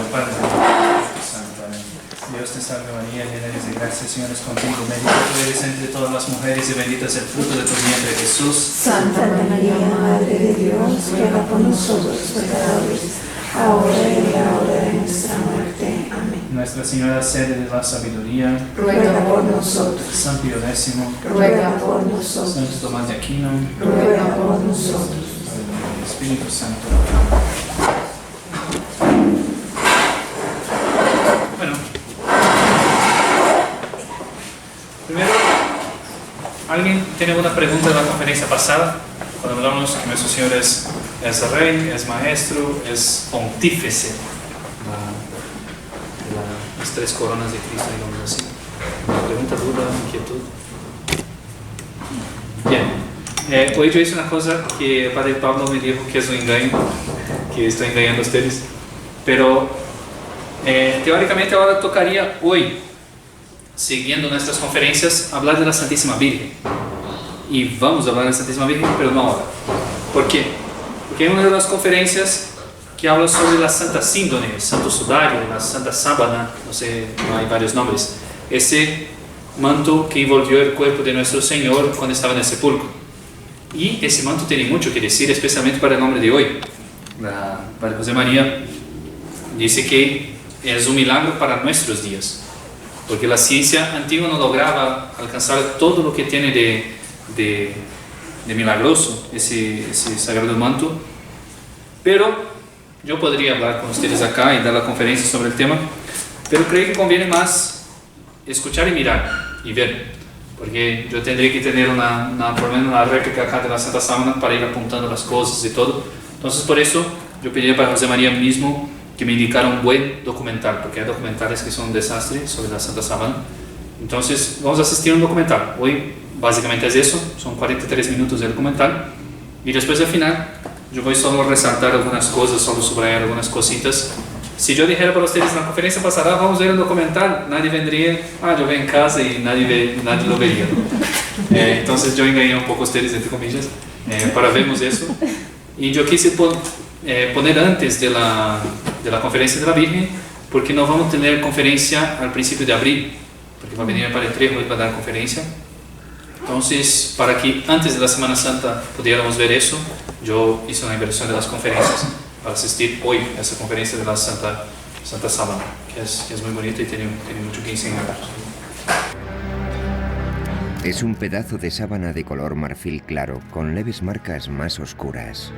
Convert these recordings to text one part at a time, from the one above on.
Padre, del Hijo y del Espíritu Santo. Amén. Dios te salve María, llena eres de gracia, el Señor es contigo, bendita tú eres entre todas las mujeres y bendito es el fruto de tu vientre, Jesús. Santa María, Madre de Dios, ruega por nosotros pecadores, ahora y en la hora de nuestra muerte. Amén. Nuestra Señora, sede de la sabiduría, Ruega por nosotros. San Pío X, Ruega por nosotros. Santo Tomás de Aquino, Ruega por nosotros. el Espíritu Santo. Bueno, primero, ¿alguien tiene alguna pregunta de la conferencia pasada? Cuando hablamos que nuestro Señor es Rey, es Maestro, es Pontífice, las tres coronas de Cristo, digamos así. ¿Pregunta, duda, inquietud? Bien. Hoy yo hice una cosa que el Padre Pablo me dijo que es un engaño, que estoy engañando a ustedes, pero teóricamente ahora tocaría hoy, siguiendo nuestras conferencias, hablar de la Santísima Virgen. Y vamos a hablar de la Santísima Virgen, pero no ahora. ¿Por qué? Porque hay una de las conferencias que habla sobre la Santa Síndone, el Santo Sudario, la Santa Sábana, no sé, no hay varios nombres. Ese manto que envolvió el cuerpo de nuestro Señor cuando estaba en el sepulcro. Y ese manto tiene mucho que decir, especialmente para el nombre de hoy. Para José María dice que es un milagro para nuestros días, porque la ciencia antigua no lograba alcanzar todo lo que tiene de milagroso ese sagrado manto. Pero yo podría hablar con ustedes acá y dar la conferencia sobre el tema, pero creo que conviene más escuchar y mirar y ver, porque yo tendría que tener por lo menos una réplica acá de la Santa Sábana para ir apuntando las cosas y todo. Entonces por eso yo pedí para José María mismo que me indicara un buen documental, porque hay documentales que son un desastre sobre la Santa Sábana. Entonces vamos a asistir a un documental. Hoy básicamente es eso, son 43 minutos del documental, y después al final yo voy solo a resaltar algunas cosas, solo subrayar algunas cositas. Si yo dijera para ustedes en la conferencia pasada, vamos a ver un documental, nadie vendría, yo voy en casa y nadie lo vería. Entonces yo engañé un poco a ustedes, entre comillas, para vermos eso. Y yo quise poner antes de la conferencia de la Virgen, porque no vamos a tener conferencia al principio de abril, porque va a venir el Padre Trejo y va a dar conferencia. Entonces, para que antes de la Semana Santa pudiéramos ver eso, yo hice una inversión de las conferencias para asistir hoy a esa conferencia de la Santa Sábana, que es muy bonita y tiene mucho que enseñar. Es un pedazo de sábana de color marfil claro, con leves marcas más oscuras.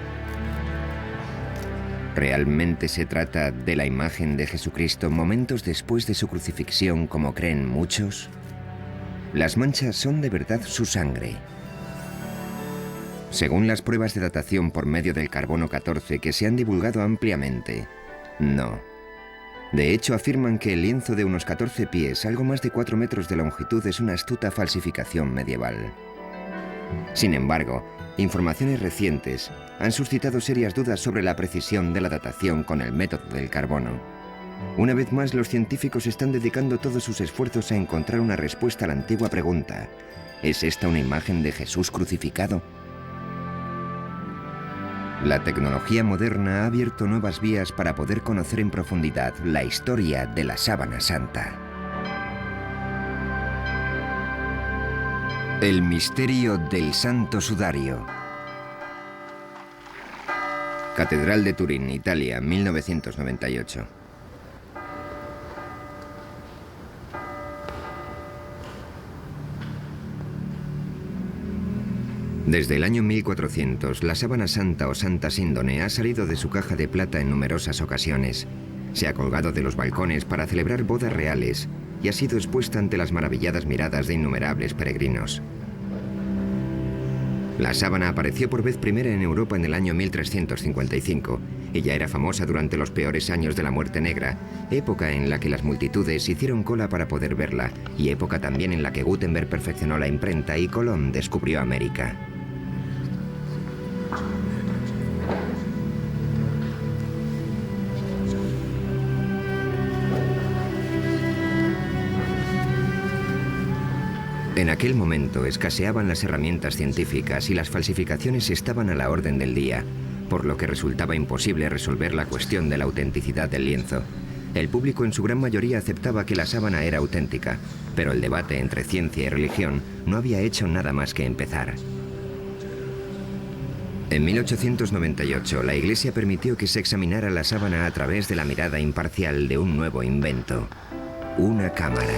¿Realmente se trata de la imagen de Jesucristo momentos después de su crucifixión, como creen muchos? Las manchas son de verdad su sangre. Según las pruebas de datación por medio del carbono 14 que se han divulgado ampliamente, no. De hecho, afirman que el lienzo de unos 14 pies, algo más de 4 metros de longitud, es una astuta falsificación medieval. Sin embargo, informaciones recientes han suscitado serias dudas sobre la precisión de la datación con el método del carbono. Una vez más, los científicos están dedicando todos sus esfuerzos a encontrar una respuesta a la antigua pregunta: ¿es esta una imagen de Jesús crucificado? La tecnología moderna ha abierto nuevas vías para poder conocer en profundidad la historia de la Sábana Santa. El misterio del Santo Sudario. Catedral de Turín, Italia, 1998. Desde el año 1400, la sábana santa o Santa Síndone ha salido de su caja de plata en numerosas ocasiones. Se ha colgado de los balcones para celebrar bodas reales y ha sido expuesta ante las maravilladas miradas de innumerables peregrinos. La sábana apareció por vez primera en Europa en el año 1355 y ya era famosa durante los peores años de la Muerte Negra, época en la que las multitudes hicieron cola para poder verla y época también en la que Gutenberg perfeccionó la imprenta y Colón descubrió América. En aquel momento escaseaban las herramientas científicas y las falsificaciones estaban a la orden del día, por lo que resultaba imposible resolver la cuestión de la autenticidad del lienzo. El público en su gran mayoría aceptaba que la sábana era auténtica, pero el debate entre ciencia y religión no había hecho nada más que empezar. En 1898, la Iglesia permitió que se examinara la sábana a través de la mirada imparcial de un nuevo invento: una cámara.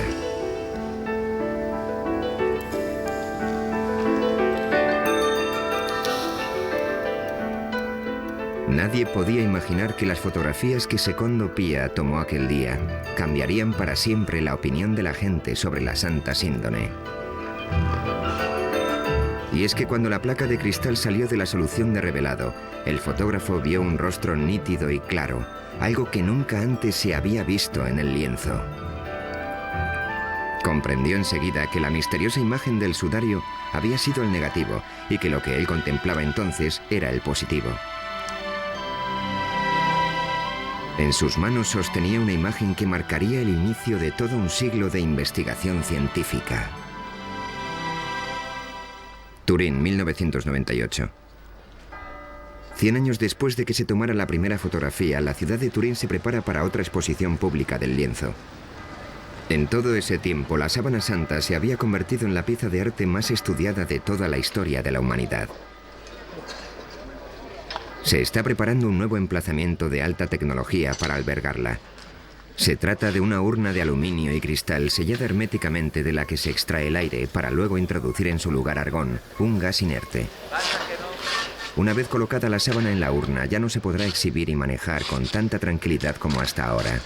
Nadie podía imaginar que las fotografías que Secondo Pia tomó aquel día cambiarían para siempre la opinión de la gente sobre la Santa Síndone. Y es que cuando la placa de cristal salió de la solución de revelado, el fotógrafo vio un rostro nítido y claro, algo que nunca antes se había visto en el lienzo. Comprendió enseguida que la misteriosa imagen del sudario había sido el negativo y que lo que él contemplaba entonces era el positivo. En sus manos sostenía una imagen que marcaría el inicio de todo un siglo de investigación científica. Turín, 1998. 100 años después de que se tomara la primera fotografía, la ciudad de Turín se prepara para otra exposición pública del lienzo. En todo ese tiempo, la sábana santa se había convertido en la pieza de arte más estudiada de toda la historia de la humanidad. Se está preparando un nuevo emplazamiento de alta tecnología para albergarla. Se trata de una urna de aluminio y cristal sellada herméticamente de la que se extrae el aire para luego introducir en su lugar argón, un gas inerte. Una vez colocada la sábana en la urna, ya no se podrá exhibir y manejar con tanta tranquilidad como hasta ahora.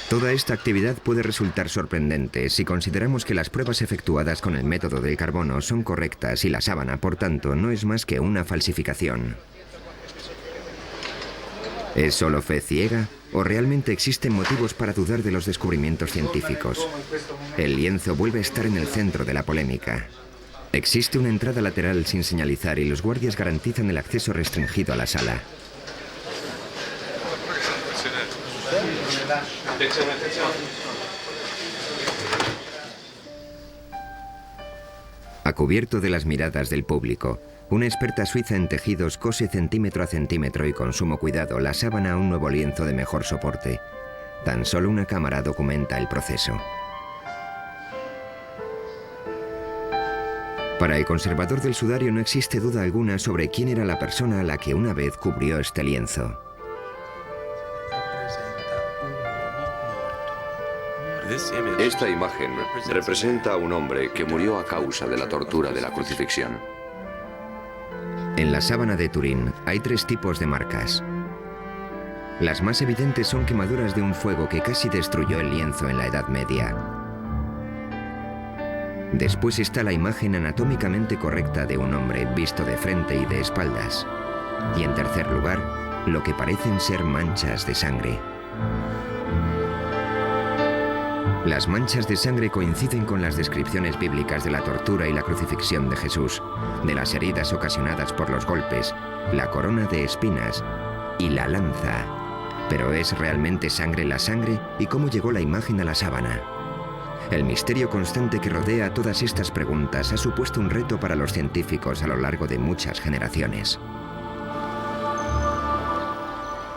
Toda esta actividad puede resultar sorprendente si consideramos que las pruebas efectuadas con el método del carbono son correctas y la sábana, por tanto, no es más que una falsificación. ¿Es solo fe ciega o realmente existen motivos para dudar de los descubrimientos científicos? El lienzo vuelve a estar en el centro de la polémica. Existe una entrada lateral sin señalizar y los guardias garantizan el acceso restringido a la sala. A cubierto de las miradas del público, una experta suiza en tejidos cose centímetro a centímetro y con sumo cuidado la sábana a un nuevo lienzo de mejor soporte. Tan solo una cámara documenta el proceso. Para el conservador del sudario no existe duda alguna sobre quién era la persona a la que una vez cubrió este lienzo. Esta imagen representa a un hombre que murió a causa de la tortura de la crucifixión. En la sábana de Turín hay 3 tipos de marcas. Las más evidentes son quemaduras de un fuego que casi destruyó el lienzo en la Edad Media. Después está la imagen anatómicamente correcta de un hombre visto de frente y de espaldas. Y en tercer lugar, lo que parecen ser manchas de sangre. Las manchas de sangre coinciden con las descripciones bíblicas de la tortura y la crucifixión de Jesús, de las heridas ocasionadas por los golpes, la corona de espinas y la lanza. ¿Pero es realmente sangre la sangre? ¿Y cómo llegó la imagen a la sábana? El misterio constante que rodea todas estas preguntas ha supuesto un reto para los científicos a lo largo de muchas generaciones.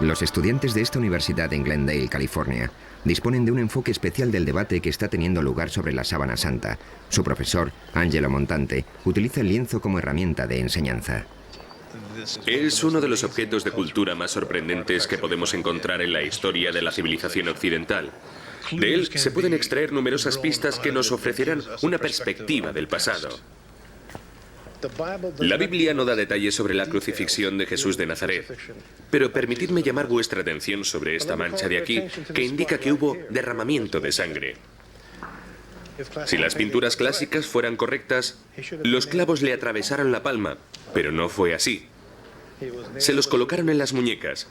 Los estudiantes de esta universidad en Glendale, California, disponen de un enfoque especial del debate que está teniendo lugar sobre la sábana santa. Su profesor, Angelo Montante, utiliza el lienzo como herramienta de enseñanza. Es uno de los objetos de cultura más sorprendentes que podemos encontrar en la historia de la civilización occidental. De él se pueden extraer numerosas pistas que nos ofrecerán una perspectiva del pasado. La Biblia no da detalles sobre la crucifixión de Jesús de Nazaret, pero permitidme llamar vuestra atención sobre esta mancha de aquí, que indica que hubo derramamiento de sangre. Si las pinturas clásicas fueran correctas, los clavos le atravesaron la palma, pero no fue así. Se los colocaron en las muñecas,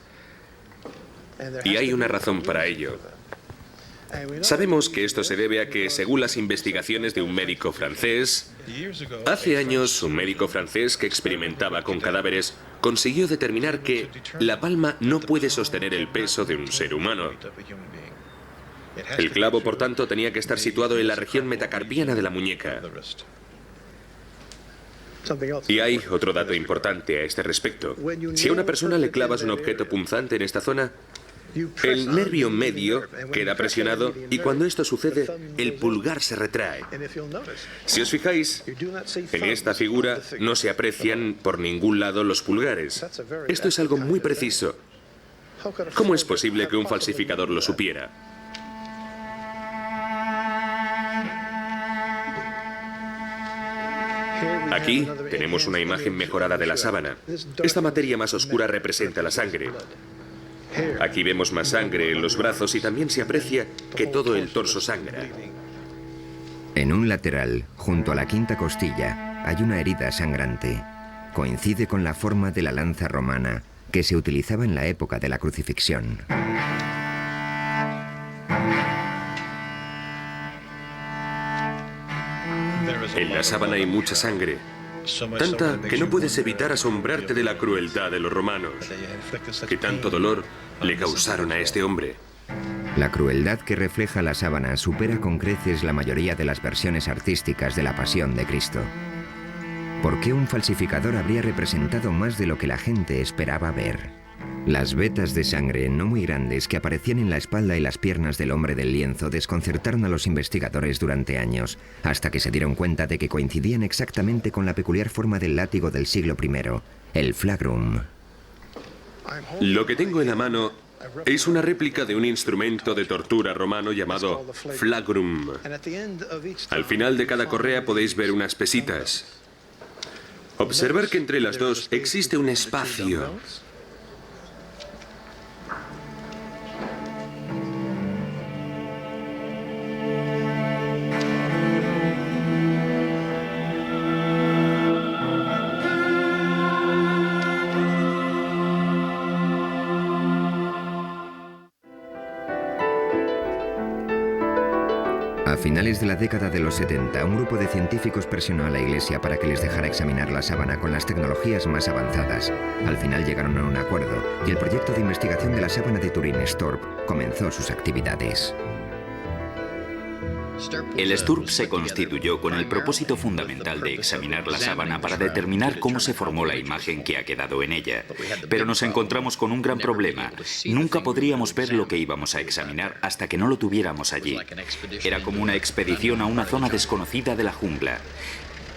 y hay una razón para ello. Sabemos que esto se debe a que, según las investigaciones de un médico francés, hace años un médico francés que experimentaba con cadáveres consiguió determinar que la palma no puede sostener el peso de un ser humano. El clavo, por tanto, tenía que estar situado en la región metacarpiana de la muñeca. Y hay otro dato importante a este respecto. Si a una persona le clavas un objeto punzante en esta zona, el nervio medio queda presionado y cuando esto sucede, el pulgar se retrae. Si os fijáis, en esta figura no se aprecian por ningún lado los pulgares. Esto es algo muy preciso. ¿Cómo es posible que un falsificador lo supiera? Aquí tenemos una imagen mejorada de la sábana. Esta materia más oscura representa la sangre. Aquí vemos más sangre en los brazos y también se aprecia que todo el torso sangra. En un lateral, junto a la quinta costilla, hay una herida sangrante. Coincide con la forma de la lanza romana que se utilizaba en la época de la crucifixión. En la sábana hay mucha sangre, tanta que no puedes evitar asombrarte de la crueldad de los romanos, que tanto dolor le causaron a este hombre. La crueldad que refleja la sábana supera con creces la mayoría de las versiones artísticas de la Pasión de Cristo. ¿Por qué un falsificador habría representado más de lo que la gente esperaba ver? Las vetas de sangre no muy grandes que aparecían en la espalda y las piernas del hombre del lienzo desconcertaron a los investigadores durante años, hasta que se dieron cuenta de que coincidían exactamente con la peculiar forma del látigo del siglo I, el flagrum. Lo que tengo en la mano es una réplica de un instrumento de tortura romano llamado flagrum. Al final de cada correa podéis ver unas pesitas. Observar que entre las dos existe un espacio. A finales de la década de los 70, un grupo de científicos presionó a la Iglesia para que les dejara examinar la sábana con las tecnologías más avanzadas. Al final llegaron a un acuerdo y el proyecto de investigación de la sábana de Turín, STORP, comenzó sus actividades. El STURP se constituyó con el propósito fundamental de examinar la sábana para determinar cómo se formó la imagen que ha quedado en ella. Pero nos encontramos con un gran problema. Nunca podríamos ver lo que íbamos a examinar hasta que no lo tuviéramos allí. Era como una expedición a una zona desconocida de la jungla.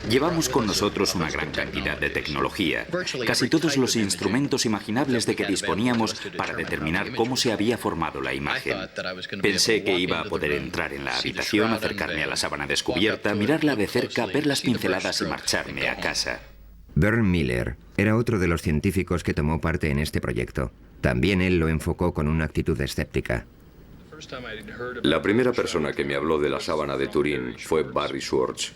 Llevamos con nosotros una gran cantidad de tecnología, casi todos los instrumentos imaginables de que disponíamos para determinar cómo se había formado la imagen. Pensé que iba a poder entrar en la habitación, acercarme a la sábana descubierta, mirarla de cerca, ver las pinceladas y marcharme a casa. Vern Miller era otro de los científicos que tomó parte en este proyecto. También él lo enfocó con una actitud escéptica. La primera persona que me habló de la sábana de Turín fue Barry Schwartz.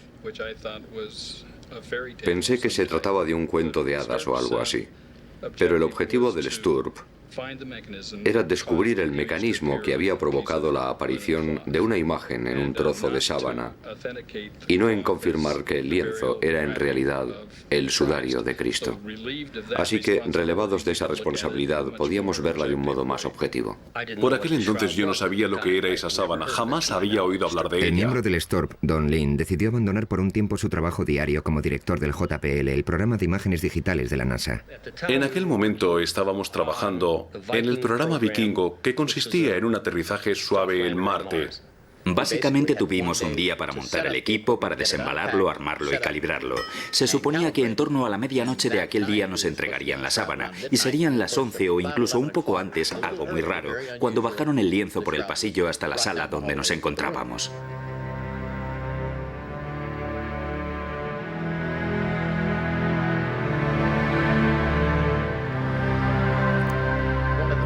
Pensé que se trataba de un cuento de hadas o algo así. Pero el objetivo del STURP era descubrir el mecanismo que había provocado la aparición de una imagen en un trozo de sábana y no en confirmar que el lienzo era en realidad el sudario de Cristo. Así que, relevados de esa responsabilidad, podíamos verla de un modo más objetivo. Por aquel entonces yo no sabía lo que era esa sábana, jamás había oído hablar de ella. El miembro del STORP, Don Lin, decidió abandonar por un tiempo su trabajo diario como director del JPL, el programa de imágenes digitales de la NASA. En aquel momento estábamos trabajando en el programa Vikingo, que consistía en un aterrizaje suave en Marte. Básicamente tuvimos un día para montar el equipo, para desembalarlo, armarlo y calibrarlo. Se suponía que en torno a la medianoche de aquel día nos entregarían la sábana, y serían las 11 o incluso un poco antes, algo muy raro, cuando bajaron el lienzo por el pasillo hasta la sala donde nos encontrábamos.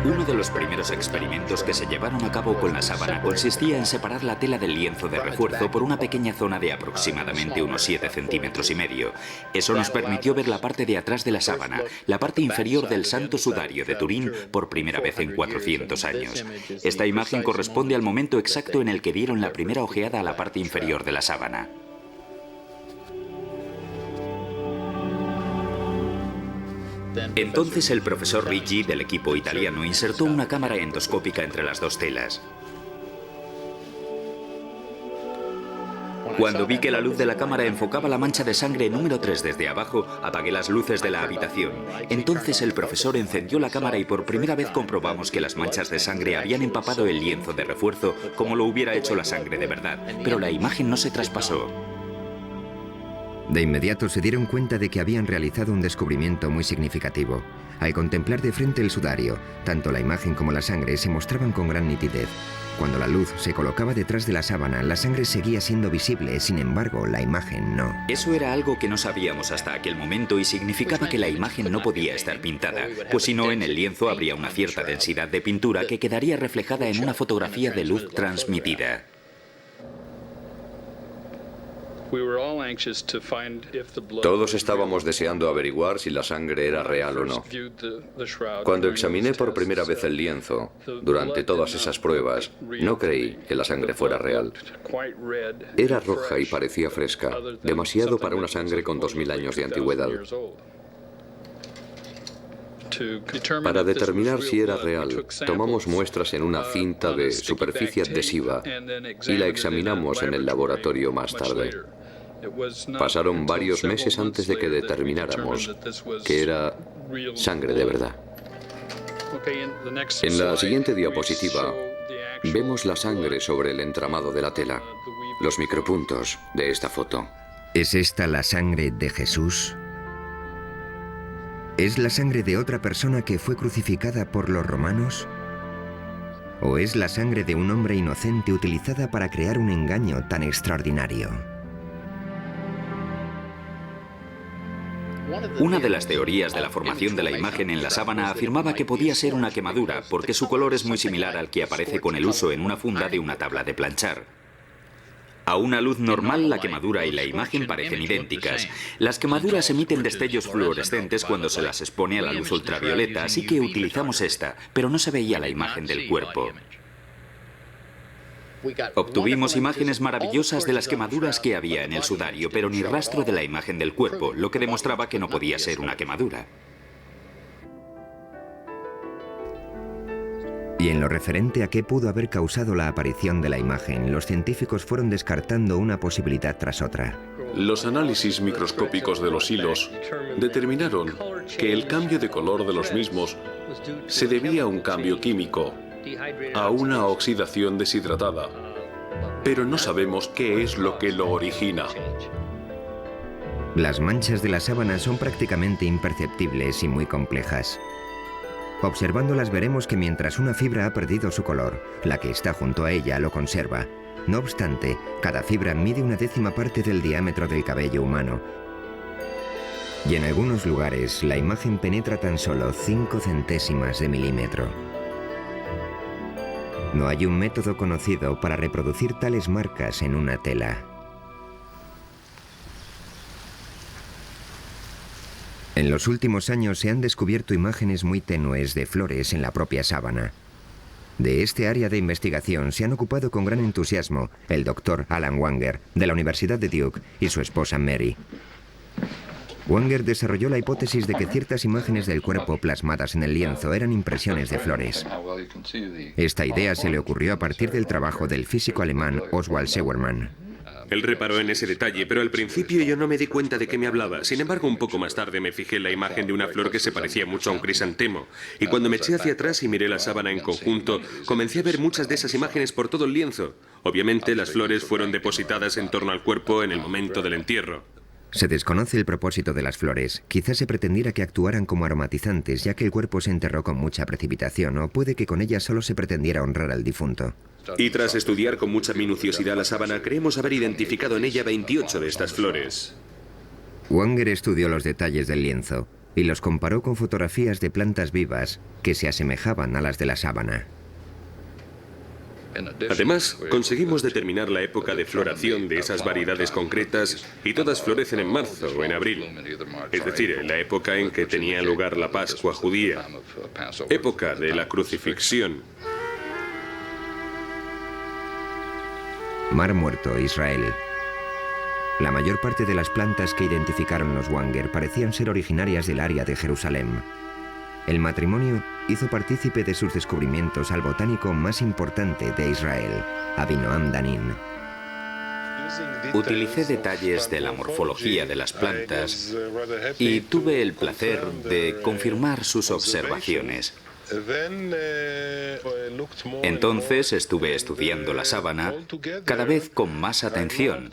Uno de los primeros experimentos que se llevaron a cabo con la sábana consistía en separar la tela del lienzo de refuerzo por una pequeña zona de aproximadamente unos 7,5 centímetros. Eso nos permitió ver la parte de atrás de la sábana, la parte inferior del Santo Sudario de Turín, por primera vez en 400 años. Esta imagen corresponde al momento exacto en el que dieron la primera ojeada a la parte inferior de la sábana. Entonces el profesor Ricci del equipo italiano insertó una cámara endoscópica entre las dos telas. Cuando vi que la luz de la cámara enfocaba la mancha de sangre número 3 desde abajo, apagué las luces de la habitación. Entonces el profesor encendió la cámara y por primera vez comprobamos que las manchas de sangre habían empapado el lienzo de refuerzo como lo hubiera hecho la sangre de verdad, pero la imagen no se traspasó. De inmediato se dieron cuenta de que habían realizado un descubrimiento muy significativo. Al contemplar de frente el sudario, tanto la imagen como la sangre se mostraban con gran nitidez. Cuando la luz se colocaba detrás de la sábana, la sangre seguía siendo visible, sin embargo, la imagen no. Eso era algo que no sabíamos hasta aquel momento y significaba que la imagen no podía estar pintada, pues si no, en el lienzo habría una cierta densidad de pintura que quedaría reflejada en una fotografía de luz transmitida. Todos estábamos deseando averiguar si la sangre era real o no. Cuando examiné por primera vez el lienzo, durante todas esas pruebas, no creí que la sangre fuera real. Era roja y parecía fresca, demasiado para una sangre con 2000 años de antigüedad. Para determinar si era real, tomamos muestras en una cinta de superficie adhesiva y la examinamos en el laboratorio más tarde. Pasaron varios meses antes de que determináramos que era sangre de verdad. En la siguiente diapositiva vemos la sangre sobre el entramado de la tela, los micropuntos de esta foto. ¿Es esta la sangre de Jesús? ¿Es la sangre de otra persona que fue crucificada por los romanos? ¿O es la sangre de un hombre inocente utilizada para crear un engaño tan extraordinario? Una de las teorías de la formación de la imagen en la sábana afirmaba que podía ser una quemadura, porque su color es muy similar al que aparece con el uso en una funda de una tabla de planchar. A una luz normal, la quemadura y la imagen parecen idénticas. Las quemaduras emiten destellos fluorescentes cuando se las expone a la luz ultravioleta, así que utilizamos esta, pero no se veía la imagen del cuerpo. Obtuvimos imágenes maravillosas de las quemaduras que había en el sudario, pero ni rastro de la imagen del cuerpo, lo que demostraba que no podía ser una quemadura. Y en lo referente a qué pudo haber causado la aparición de la imagen, los científicos fueron descartando una posibilidad tras otra. Los análisis microscópicos de los hilos determinaron que el cambio de color de los mismos se debía a un cambio químico, a una oxidación deshidratada, pero no sabemos qué es lo que lo origina. Las manchas de la sábana son prácticamente imperceptibles y muy complejas. Observándolas veremos que mientras una fibra ha perdido su color, la que está junto a ella lo conserva. No obstante, cada fibra mide una décima parte del diámetro del cabello humano. Y en algunos lugares, la imagen penetra tan solo 5 centésimas de milímetro. No hay un método conocido para reproducir tales marcas en una tela. En los últimos años se han descubierto imágenes muy tenues de flores en la propia sábana. De este área de investigación se han ocupado con gran entusiasmo el doctor Alan Wanger, de la Universidad de Duke, y su esposa Mary. Wanger desarrolló la hipótesis de que ciertas imágenes del cuerpo plasmadas en el lienzo eran impresiones de flores. Esta idea se le ocurrió a partir del trabajo del físico alemán Oswald Scheuermann. Él reparó en ese detalle, pero al principio yo no me di cuenta de qué me hablaba. Sin embargo, un poco más tarde me fijé en la imagen de una flor que se parecía mucho a un crisantemo. Y cuando me eché hacia atrás y miré la sábana en conjunto, comencé a ver muchas de esas imágenes por todo el lienzo. Obviamente, las flores fueron depositadas en torno al cuerpo en el momento del entierro. Se desconoce el propósito de las flores. Quizás se pretendiera que actuaran como aromatizantes, ya que el cuerpo se enterró con mucha precipitación, o puede que con ellas solo se pretendiera honrar al difunto. Y tras estudiar con mucha minuciosidad la sábana, creemos haber identificado en ella 28 de estas flores. Wanger estudió los detalles del lienzo y los comparó con fotografías de plantas vivas que se asemejaban a las de la sábana. Además, conseguimos determinar la época de floración de esas variedades concretas y todas florecen en marzo o en abril. Es decir, en la época en que tenía lugar la Pascua judía, época de la crucifixión. Mar Muerto, Israel. La mayor parte de las plantas que identificaron los Wanger parecían ser originarias del área de Jerusalén. El matrimonio hizo partícipe de sus descubrimientos al botánico más importante de Israel, Avinoam Danin. Utilicé detalles de la morfología de las plantas y tuve el placer de confirmar sus observaciones. Entonces estuve estudiando la sábana cada vez con más atención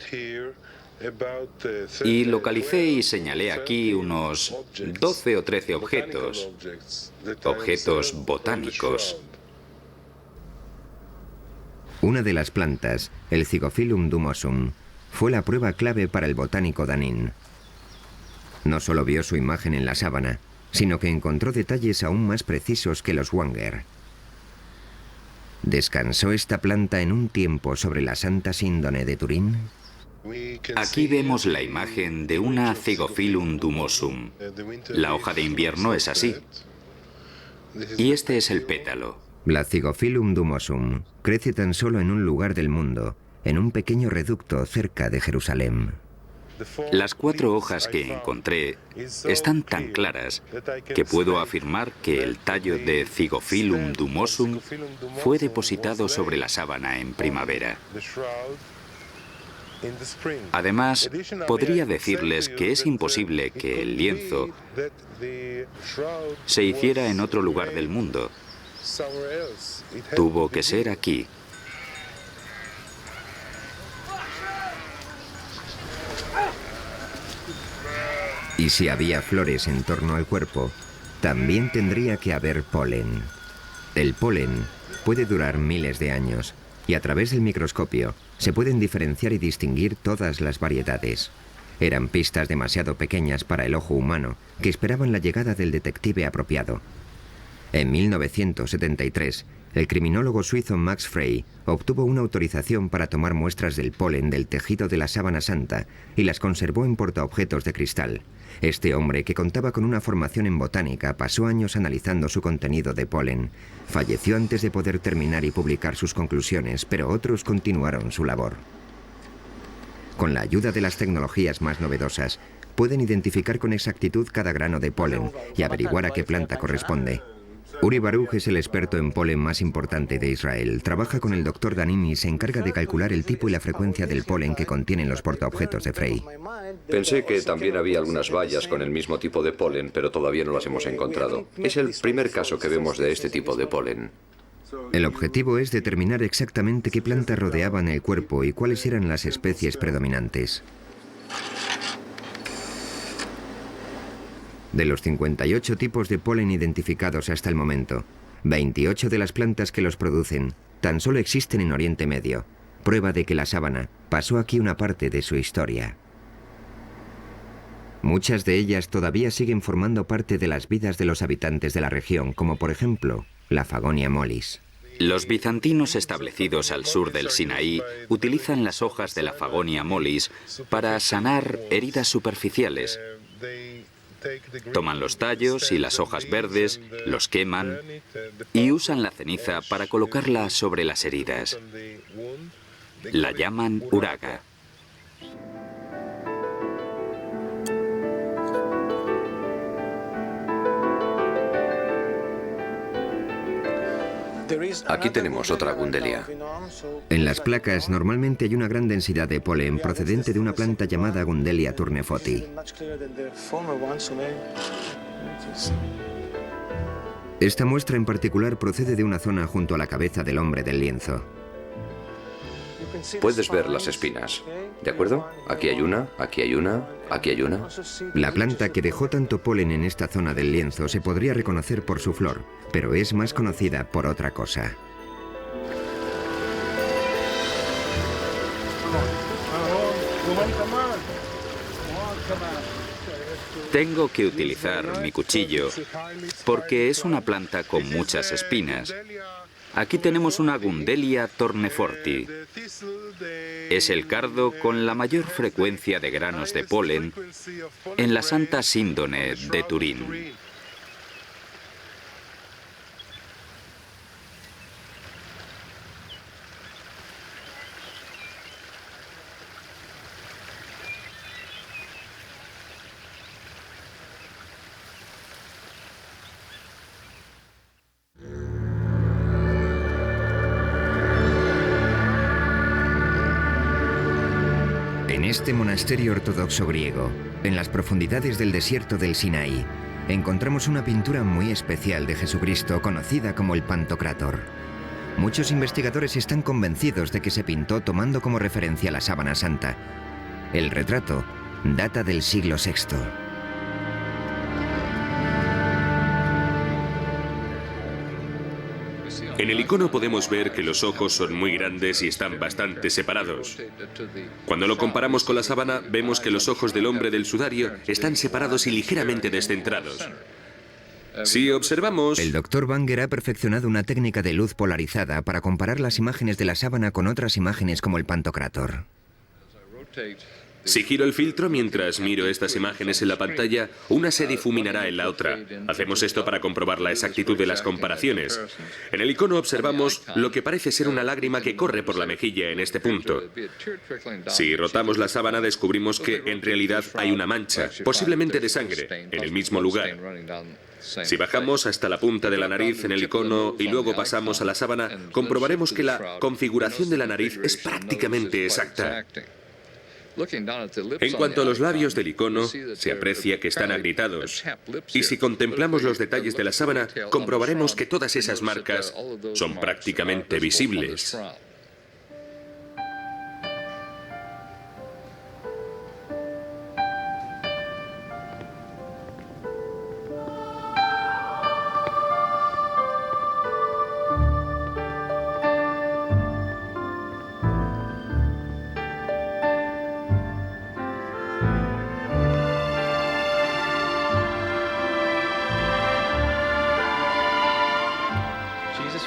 y localicé y señalé aquí unos 12 o 13 objetos botánicos. Una de las plantas, el Zygophyllum dumosum, fue la prueba clave para el botánico Danin. No solo vio su imagen en la sábana, sino que encontró detalles aún más precisos que los Wanger. ¿Descansó esta planta en un tiempo sobre la Santa Síndone de Turín? Aquí vemos la imagen de una Zygophyllum dumosum. La hoja de invierno es así. Y este es el pétalo. La Zygophyllum dumosum crece tan solo en un lugar del mundo, en un pequeño reducto cerca de Jerusalén. Las 4 hojas que encontré están tan claras que puedo afirmar que el tallo de Zygophyllum dumosum fue depositado sobre la sábana en primavera. Además, podría decirles que es imposible que el lienzo se hiciera en otro lugar del mundo. Tuvo que ser aquí. Y si había flores en torno al cuerpo, también tendría que haber polen. El polen puede durar miles de años y a través del microscopio se pueden diferenciar y distinguir todas las variedades. Eran pistas demasiado pequeñas para el ojo humano que esperaban la llegada del detective apropiado. En 1973, el criminólogo suizo Max Frey obtuvo una autorización para tomar muestras del polen del tejido de la sábana santa y las conservó en portaobjetos de cristal. Este hombre, que contaba con una formación en botánica, pasó años analizando su contenido de polen. Falleció antes de poder terminar y publicar sus conclusiones, pero otros continuaron su labor. Con la ayuda de las tecnologías más novedosas, pueden identificar con exactitud cada grano de polen y averiguar a qué planta corresponde. Uri Baruch es el experto en polen más importante de Israel. Trabaja con el Dr. Danin y se encarga de calcular el tipo y la frecuencia del polen que contienen los portaobjetos de Frey. Pensé que también había algunas bayas con el mismo tipo de polen, pero todavía no las hemos encontrado. Es el primer caso que vemos de este tipo de polen. El objetivo es determinar exactamente qué plantas rodeaban el cuerpo y cuáles eran las especies predominantes. De los 58 tipos de polen identificados hasta el momento, 28 de las plantas que los producen tan solo existen en Oriente Medio, prueba de que la sábana pasó aquí una parte de su historia. Muchas de ellas todavía siguen formando parte de las vidas de los habitantes de la región, como por ejemplo la Fagonia mollis. Los bizantinos establecidos al sur del Sinaí utilizan las hojas de la Fagonia mollis para sanar heridas superficiales. Toman los tallos y las hojas verdes, los queman y usan la ceniza para colocarla sobre las heridas. La llaman uraga. Aquí tenemos otra gundelia. En las placas normalmente hay una gran densidad de polen procedente de una planta llamada Gundelia turnefoti. Esta muestra en particular procede de una zona junto a la cabeza del hombre del lienzo. Puedes ver las espinas, ¿de acuerdo? Aquí hay una, aquí hay una, aquí hay una. La planta que dejó tanto polen en esta zona del lienzo se podría reconocer por su flor, pero es más conocida por otra cosa. Tengo que utilizar mi cuchillo porque es una planta con muchas espinas. Aquí tenemos una Gundelia torneforti. Es el cardo con la mayor frecuencia de granos de polen en la Santa Síndone de Turín. este monasterio ortodoxo griego, en las profundidades del desierto del Sinaí, encontramos una pintura muy especial de Jesucristo conocida como el Pantocrátor. Muchos investigadores están convencidos de que se pintó tomando como referencia la sábana santa. El retrato data del siglo VI. En el icono podemos ver que los ojos son muy grandes y están bastante separados. Cuando lo comparamos con la sábana, vemos que los ojos del hombre del sudario están separados y ligeramente descentrados. Si observamos... El Dr. Banger ha perfeccionado una técnica de luz polarizada para comparar las imágenes de la sábana con otras imágenes como el Pantocrátor. Si giro el filtro mientras miro estas imágenes en la pantalla, una se difuminará en la otra. Hacemos esto para comprobar la exactitud de las comparaciones. En el icono observamos lo que parece ser una lágrima que corre por la mejilla en este punto. Si rotamos la sábana descubrimos que en realidad hay una mancha, posiblemente de sangre, en el mismo lugar. Si bajamos hasta la punta de la nariz en el icono y luego pasamos a la sábana, comprobaremos que la configuración de la nariz es prácticamente exacta. En cuanto a los labios del icono, se aprecia que están agrietados. Y si contemplamos los detalles de la sábana, comprobaremos que todas esas marcas son prácticamente visibles.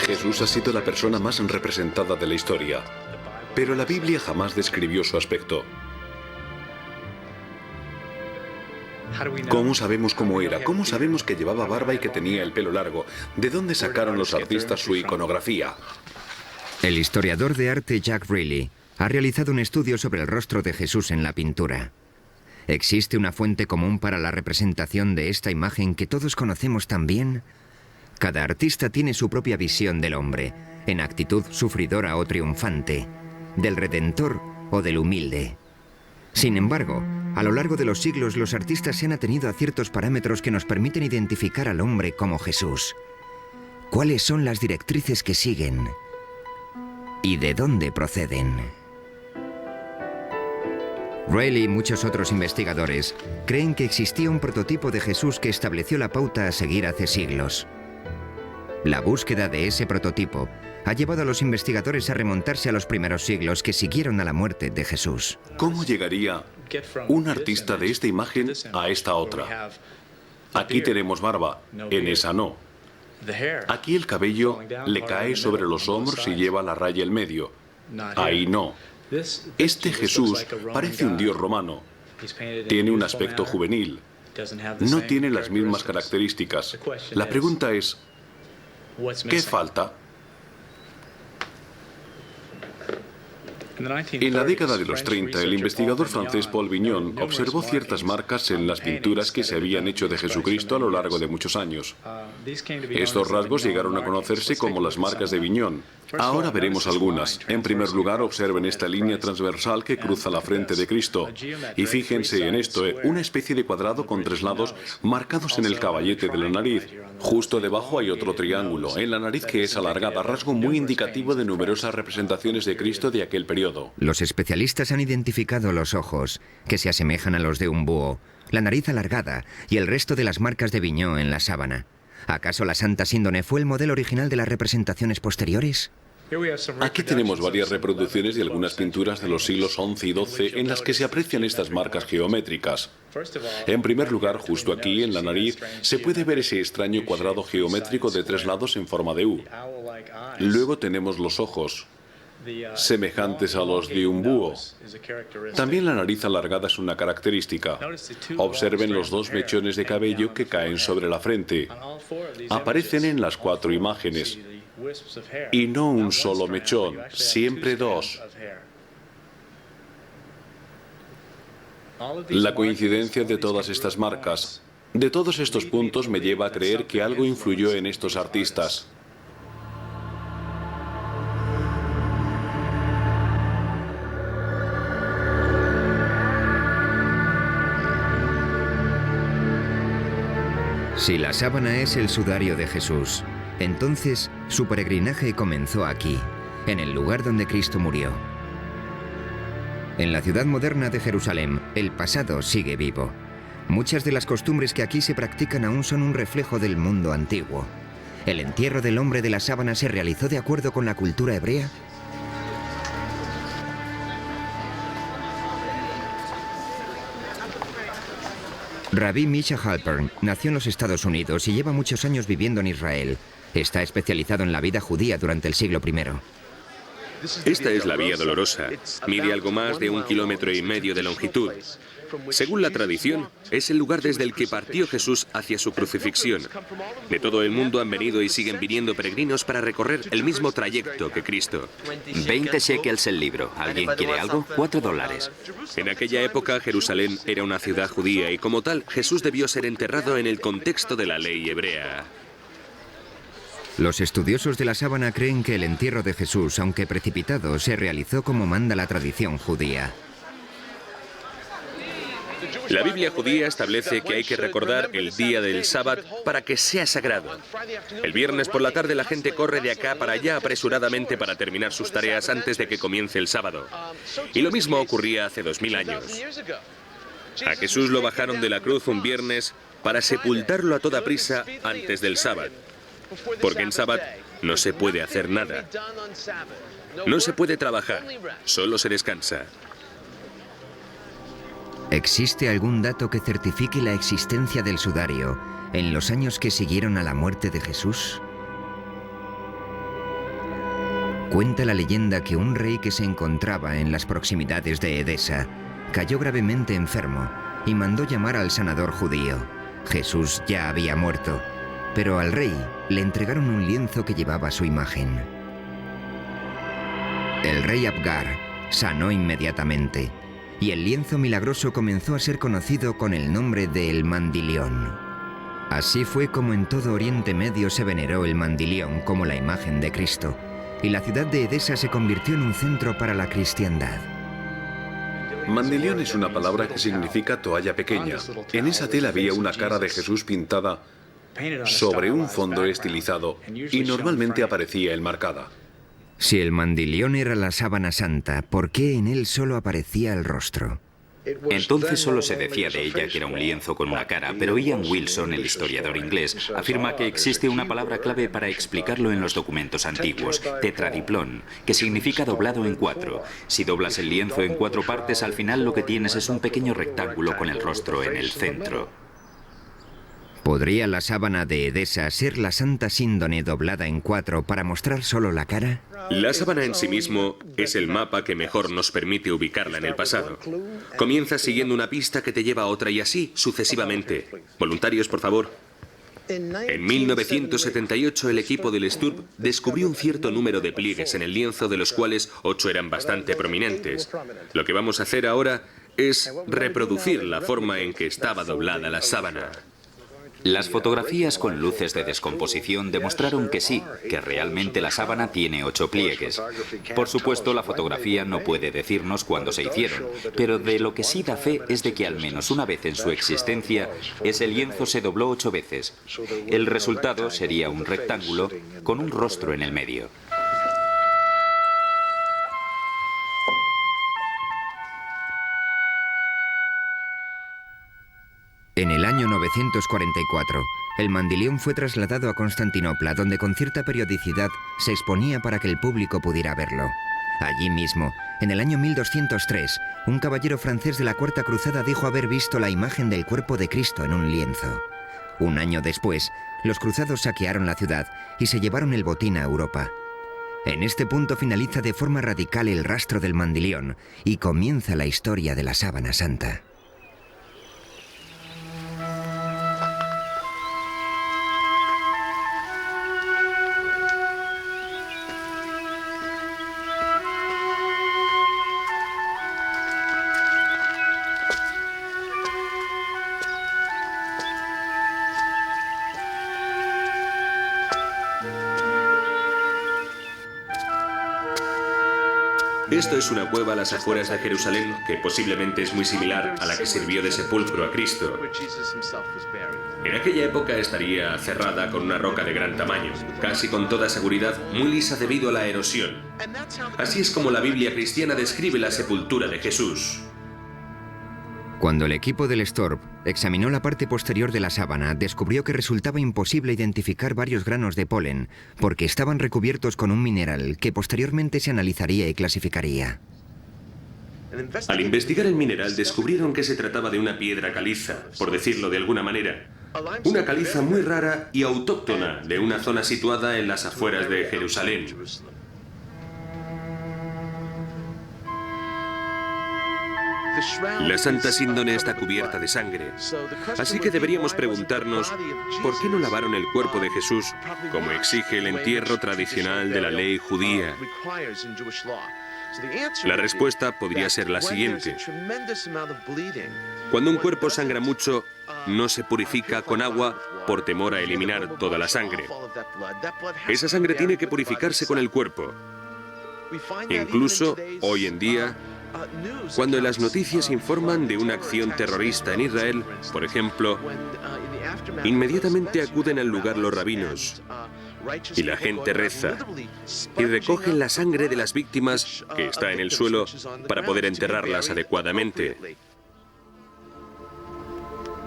Jesús ha sido la persona más representada de la historia, pero la Biblia jamás describió su aspecto. ¿Cómo sabemos cómo era? ¿Cómo sabemos que llevaba barba y que tenía el pelo largo? ¿De dónde sacaron los artistas su iconografía? El historiador de arte Jack Riley ha realizado un estudio sobre el rostro de Jesús en la pintura. ¿Existe una fuente común para la representación de esta imagen que todos conocemos tan bien? Cada artista tiene su propia visión del hombre, en actitud sufridora o triunfante, del redentor o del humilde. Sin embargo, a lo largo de los siglos los artistas se han atenido a ciertos parámetros que nos permiten identificar al hombre como Jesús. ¿Cuáles son las directrices que siguen? ¿Y de dónde proceden? Rayleigh y muchos otros investigadores creen que existía un prototipo de Jesús que estableció la pauta a seguir hace siglos. La búsqueda de ese prototipo ha llevado a los investigadores a remontarse a los primeros siglos que siguieron a la muerte de Jesús. ¿Cómo llegaría un artista de esta imagen a esta otra? Aquí tenemos barba, en esa no. Aquí el cabello le cae sobre los hombros y lleva la raya en medio. Ahí no. Este Jesús parece un dios romano. Tiene un aspecto juvenil. No tiene las mismas características. La pregunta es, ¿qué falta? En la década de los 30, el investigador francés Paul Vignon observó ciertas marcas en las pinturas que se habían hecho de Jesucristo a lo largo de muchos años. Estos rasgos llegaron a conocerse como las marcas de Vignon. Ahora veremos algunas. En primer lugar, observen esta línea transversal que cruza la frente de Cristo. Y fíjense en esto, una especie de cuadrado con tres lados marcados en el caballete de la nariz. Justo debajo hay otro triángulo, en la nariz que es alargada, rasgo muy indicativo de numerosas representaciones de Cristo de aquel periodo. Los especialistas han identificado los ojos, que se asemejan a los de un búho, la nariz alargada y el resto de las marcas de Vignon en la sábana. ¿Acaso la Santa Síndone fue el modelo original de las representaciones posteriores? Aquí tenemos varias reproducciones de algunas pinturas de los siglos XI y XII en las que se aprecian estas marcas geométricas. En primer lugar, justo aquí, en la nariz, se puede ver ese extraño cuadrado geométrico de tres lados en forma de U. Luego tenemos los ojos, semejantes a los de un búho. También la nariz alargada es una característica. Observen los dos mechones de cabello que caen sobre la frente. Aparecen en las cuatro imágenes. Y no un solo mechón, siempre dos. La coincidencia de todas estas marcas, de todos estos puntos, me lleva a creer que algo influyó en estos artistas. Si la sábana es el sudario de Jesús, entonces su peregrinaje comenzó aquí, en el lugar donde Cristo murió. En la ciudad moderna de Jerusalén, el pasado sigue vivo. Muchas de las costumbres que aquí se practican aún son un reflejo del mundo antiguo. ¿El entierro del hombre de la sábana se realizó de acuerdo con la cultura hebrea? Rabbi Misha Halpern nació en los Estados Unidos y lleva muchos años viviendo en Israel. Está especializado en la vida judía durante el siglo I. Esta es la Vía Dolorosa. Mide algo más de 1,5 kilómetros de longitud. Según la tradición, es el lugar desde el que partió Jesús hacia su crucifixión. De todo el mundo han venido y siguen viniendo peregrinos para recorrer el mismo trayecto que Cristo. 20 shekels el libro. ¿Alguien quiere algo? $4. En aquella época, Jerusalén era una ciudad judía y como tal, Jesús debió ser enterrado en el contexto de la ley hebrea. Los estudiosos de la sábana creen que el entierro de Jesús, aunque precipitado, se realizó como manda la tradición judía. La Biblia judía establece que hay que recordar el día del sábado para que sea sagrado. El viernes por la tarde la gente corre de acá para allá apresuradamente para terminar sus tareas antes de que comience el sábado. Y lo mismo ocurría hace 2000 años. A Jesús lo bajaron de la cruz un viernes para sepultarlo a toda prisa antes del sábado. Porque en sábado no se puede hacer nada. No se puede trabajar, solo se descansa. ¿Existe algún dato que certifique la existencia del sudario en los años que siguieron a la muerte de Jesús? Cuenta la leyenda que un rey que se encontraba en las proximidades de Edesa cayó gravemente enfermo y mandó llamar al sanador judío. Jesús ya había muerto, pero al rey le entregaron un lienzo que llevaba su imagen. El rey Abgar sanó inmediatamente y el lienzo milagroso comenzó a ser conocido con el nombre de El Mandilión. Así fue como en todo Oriente Medio se veneró el mandilión como la imagen de Cristo, y la ciudad de Edesa se convirtió en un centro para la cristiandad. Mandilión es una palabra que significa toalla pequeña. En esa tela había una cara de Jesús pintada sobre un fondo estilizado y normalmente aparecía enmarcada. Si el mandilión era la sábana santa, ¿por qué en él solo aparecía el rostro? Entonces solo se decía de ella que era un lienzo con una cara, pero Ian Wilson, el historiador inglés, afirma que existe una palabra clave para explicarlo en los documentos antiguos, tetradiplón, que significa doblado en 4. Si doblas el lienzo en 4 partes, al final lo que tienes es un pequeño rectángulo con el rostro en el centro. ¿Podría la sábana de Edesa ser la Santa Síndone doblada en 4 para mostrar solo la cara? La sábana en sí mismo es el mapa que mejor nos permite ubicarla en el pasado. Comienzas siguiendo una pista que te lleva a otra y así sucesivamente. Voluntarios, por favor. En 1978 el equipo del STURP descubrió un cierto número de pliegues en el lienzo, de los cuales 8 eran bastante prominentes. Lo que vamos a hacer ahora es reproducir la forma en que estaba doblada la sábana. Las fotografías con luces de descomposición demostraron que sí, que realmente la sábana tiene 8 pliegues. Por supuesto, la fotografía no puede decirnos cuándo se hicieron, pero de lo que sí da fe es de que al menos una vez en su existencia, ese lienzo se dobló 8 veces. El resultado sería un rectángulo con un rostro en el medio. En el año 944, el mandilión fue trasladado a Constantinopla, donde con cierta periodicidad se exponía para que el público pudiera verlo. Allí mismo, en el año 1203, un caballero francés de la Cuarta Cruzada dijo haber visto la imagen del cuerpo de Cristo en un lienzo. Un año después, los cruzados saquearon la ciudad y se llevaron el botín a Europa. En este punto finaliza de forma radical el rastro del mandilión y comienza la historia de la sábana santa. Esto es una cueva a las afueras de Jerusalén que posiblemente es muy similar a la que sirvió de sepulcro a Cristo. En aquella época estaría cerrada con una roca de gran tamaño, casi con toda seguridad muy lisa debido a la erosión. Así es como la Biblia cristiana describe la sepultura de Jesús. Cuando el equipo del STORP examinó la parte posterior de la sábana, descubrió que resultaba imposible identificar varios granos de polen, porque estaban recubiertos con un mineral que posteriormente se analizaría y clasificaría. Al investigar el mineral descubrieron que se trataba de una piedra caliza, por decirlo de alguna manera. Una caliza muy rara y autóctona de una zona situada en las afueras de Jerusalén. La Santa Síndone está cubierta de sangre, así que deberíamos preguntarnos ¿por qué no lavaron el cuerpo de Jesús como exige el entierro tradicional de la ley judía? La respuesta podría ser la siguiente. Cuando un cuerpo sangra mucho, no se purifica con agua por temor a eliminar toda la sangre. Esa sangre tiene que purificarse con el cuerpo. Incluso hoy en día, cuando en las noticias informan de una acción terrorista en Israel, por ejemplo, inmediatamente acuden al lugar los rabinos y la gente reza y recogen la sangre de las víctimas que está en el suelo para poder enterrarlas adecuadamente.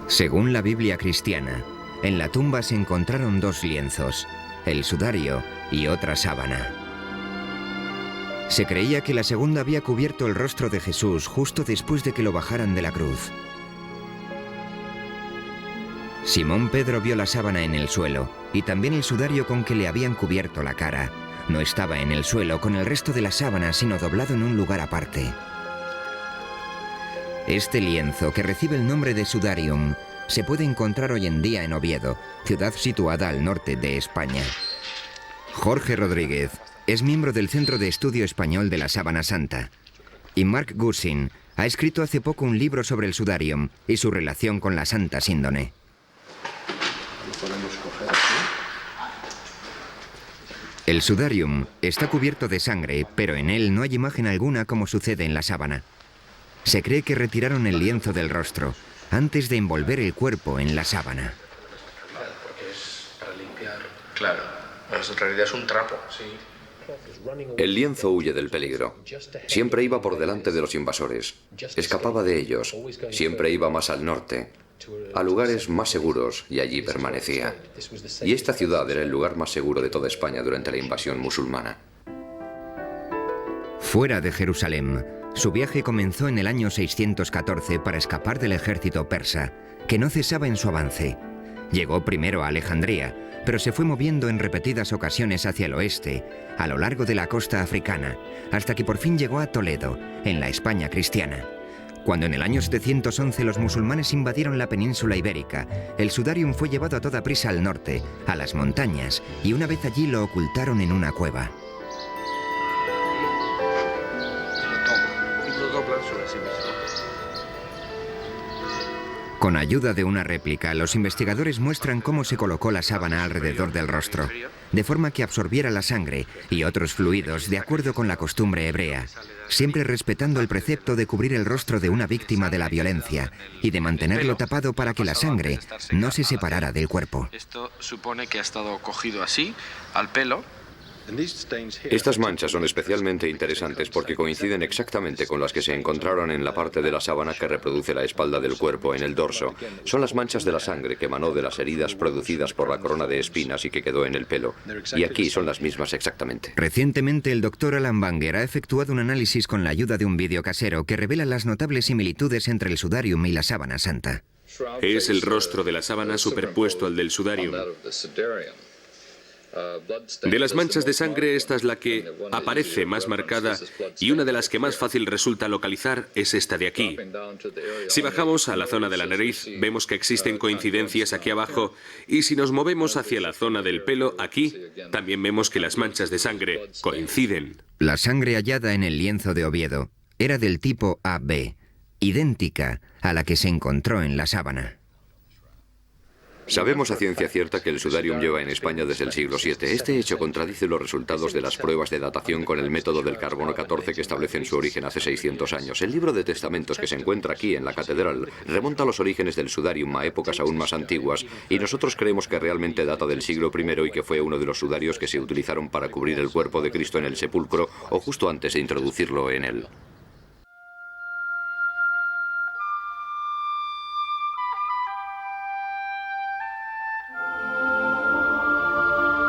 Según la Biblia cristiana, en la tumba se encontraron 2 lienzos, el sudario y otra sábana. Se creía que la segunda había cubierto el rostro de Jesús justo después de que lo bajaran de la cruz. Simón Pedro vio la sábana en el suelo y también el sudario con que le habían cubierto la cara. No estaba en el suelo con el resto de la sábana, sino doblado en un lugar aparte. Este lienzo, que recibe el nombre de sudarium, se puede encontrar hoy en día en Oviedo, ciudad situada al norte de España. Jorge Rodríguez es miembro del Centro de Estudio Español de la Sábana Santa. Y Mark Gussin ha escrito hace poco un libro sobre el sudarium y su relación con la Santa Síndone. El sudarium está cubierto de sangre, pero en él no hay imagen alguna como sucede en la sábana. Se cree que retiraron el lienzo del rostro antes de envolver el cuerpo en la sábana. Claro, porque es para limpiar. Claro, en realidad es un trapo, sí. El lienzo huye del peligro. Siempre iba por delante de los invasores. Escapaba de ellos. Siempre iba más al norte, a lugares más seguros, y allí permanecía. Y esta ciudad era el lugar más seguro de toda España durante la invasión musulmana. Fuera de Jerusalén, su viaje comenzó en el año 614 para escapar del ejército persa, que no cesaba en su avance. Llegó primero a Alejandría, pero se fue moviendo en repetidas ocasiones hacia el oeste, a lo largo de la costa africana, hasta que por fin llegó a Toledo, en la España cristiana. Cuando en el año 711 los musulmanes invadieron la península ibérica, el sudarium fue llevado a toda prisa al norte, a las montañas, y una vez allí lo ocultaron en una cueva. Con ayuda de una réplica, los investigadores muestran cómo se colocó la sábana alrededor del rostro, de forma que absorbiera la sangre y otros fluidos de acuerdo con la costumbre hebrea, siempre respetando el precepto de cubrir el rostro de una víctima de la violencia y de mantenerlo tapado para que la sangre no se separara del cuerpo. Esto supone que ha estado cogido así, al pelo. Estas manchas son especialmente interesantes porque coinciden exactamente con las que se encontraron en la parte de la sábana que reproduce la espalda del cuerpo en el dorso. Son las manchas de la sangre que emanó de las heridas producidas por la corona de espinas y que quedó en el pelo. Y aquí son las mismas exactamente. Recientemente, el doctor Alan Banger ha efectuado un análisis con la ayuda de un vídeo casero que revela las notables similitudes entre el sudarium y la sábana santa. Es el rostro de la sábana superpuesto al del sudarium. De las manchas de sangre, esta es la que aparece más marcada y una de las que más fácil resulta localizar es esta de aquí. Si bajamos a la zona de la nariz, vemos que existen coincidencias aquí abajo, y si nos movemos hacia la zona del pelo, aquí, también vemos que las manchas de sangre coinciden. La sangre hallada en el lienzo de Oviedo era del tipo AB, idéntica a la que se encontró en la sábana. Sabemos a ciencia cierta que el sudarium lleva en España desde el siglo VII. Este hecho contradice los resultados de las pruebas de datación con el método del carbono 14 que establecen su origen hace 600 años. El libro de testamentos que se encuentra aquí en la catedral remonta los orígenes del sudarium a épocas aún más antiguas y nosotros creemos que realmente data del siglo I y que fue uno de los sudarios que se utilizaron para cubrir el cuerpo de Cristo en el sepulcro o justo antes de introducirlo en él.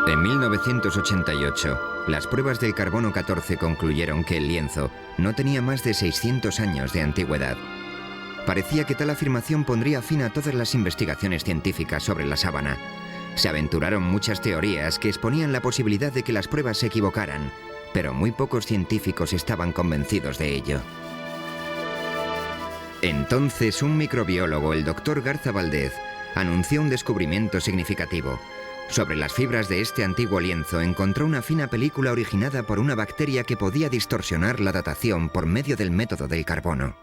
En 1988, las pruebas del carbono 14 concluyeron que el lienzo no tenía más de 600 años de antigüedad. Parecía que tal afirmación pondría fin a todas las investigaciones científicas sobre la sábana. Se aventuraron muchas teorías que exponían la posibilidad de que las pruebas se equivocaran, pero muy pocos científicos estaban convencidos de ello. Entonces, un microbiólogo, el Dr. Garza Valdez, anunció un descubrimiento significativo. Sobre las fibras de este antiguo lienzo encontró una fina película originada por una bacteria que podía distorsionar la datación por medio del método del carbono.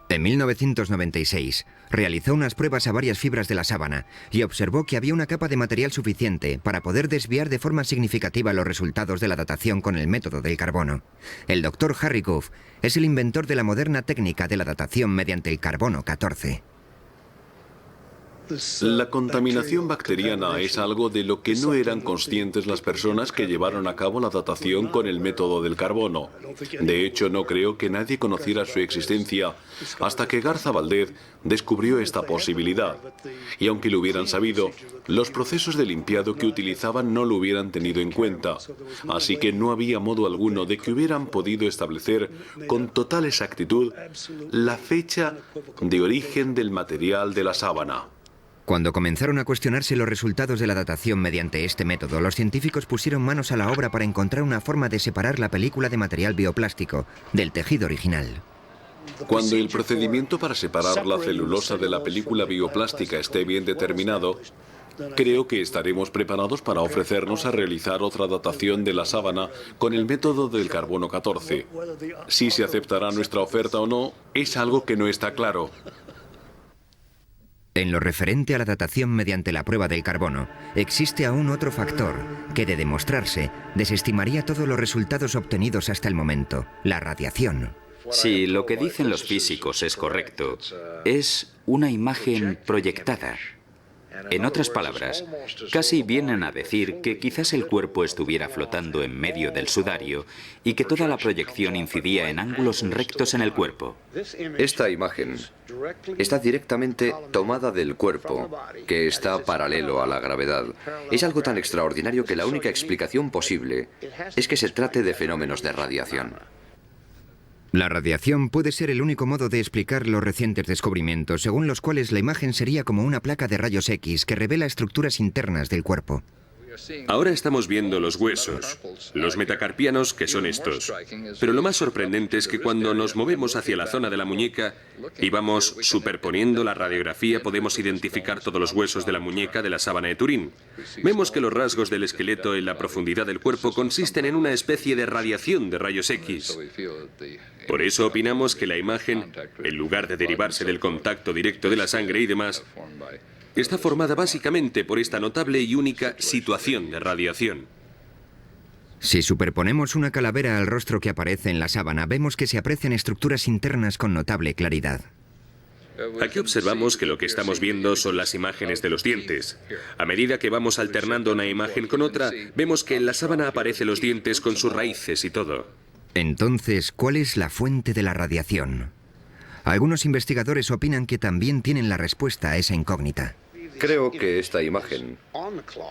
En 1996, realizó unas pruebas a varias fibras de la sábana y observó que había una capa de material suficiente para poder desviar de forma significativa los resultados de la datación con el método del carbono. El Dr. Harry Goff es el inventor de la moderna técnica de la datación mediante el carbono 14. La contaminación bacteriana es algo de lo que no eran conscientes las personas que llevaron a cabo la datación con el método del carbono. De hecho, no creo que nadie conociera su existencia hasta que Garza Valdez descubrió esta posibilidad. Y aunque lo hubieran sabido, los procesos de limpiado que utilizaban no lo hubieran tenido en cuenta. Así que no había modo alguno de que hubieran podido establecer con total exactitud la fecha de origen del material de la sábana. Cuando comenzaron a cuestionarse los resultados de la datación mediante este método, los científicos pusieron manos a la obra para encontrar una forma de separar la película de material bioplástico del tejido original. Cuando el procedimiento para separar la celulosa de la película bioplástica esté bien determinado, creo que estaremos preparados para ofrecernos a realizar otra datación de la sábana con el método del carbono 14. Si se aceptará nuestra oferta o no, es algo que no está claro. En lo referente a la datación mediante la prueba del carbono, existe aún otro factor que, de demostrarse, desestimaría todos los resultados obtenidos hasta el momento: la radiación. Si lo que dicen los físicos es correcto, es una imagen proyectada. En otras palabras, casi vienen a decir que quizás el cuerpo estuviera flotando en medio del sudario y que toda la proyección incidía en ángulos rectos en el cuerpo. Esta imagen está directamente tomada del cuerpo, que está paralelo a la gravedad. Es algo tan extraordinario que la única explicación posible es que se trate de fenómenos de radiación. La radiación puede ser el único modo de explicar los recientes descubrimientos, según los cuales la imagen sería como una placa de rayos X que revela estructuras internas del cuerpo. Ahora estamos viendo los huesos, los metacarpianos, que son estos. Pero lo más sorprendente es que cuando nos movemos hacia la zona de la muñeca y vamos superponiendo la radiografía, podemos identificar todos los huesos de la muñeca de la sábana de Turín. Vemos que los rasgos del esqueleto en la profundidad del cuerpo consisten en una especie de radiación de rayos X. Por eso opinamos que la imagen, en lugar de derivarse del contacto directo de la sangre y demás, está formada básicamente por esta notable y única situación de radiación. Si superponemos una calavera al rostro que aparece en la sábana, vemos que se aprecian estructuras internas con notable claridad. Aquí observamos que lo que estamos viendo son las imágenes de los dientes. A medida que vamos alternando una imagen con otra, vemos que en la sábana aparecen los dientes con sus raíces y todo. Entonces, ¿cuál es la fuente de la radiación? Algunos investigadores opinan que también tienen la respuesta a esa incógnita. Creo que esta imagen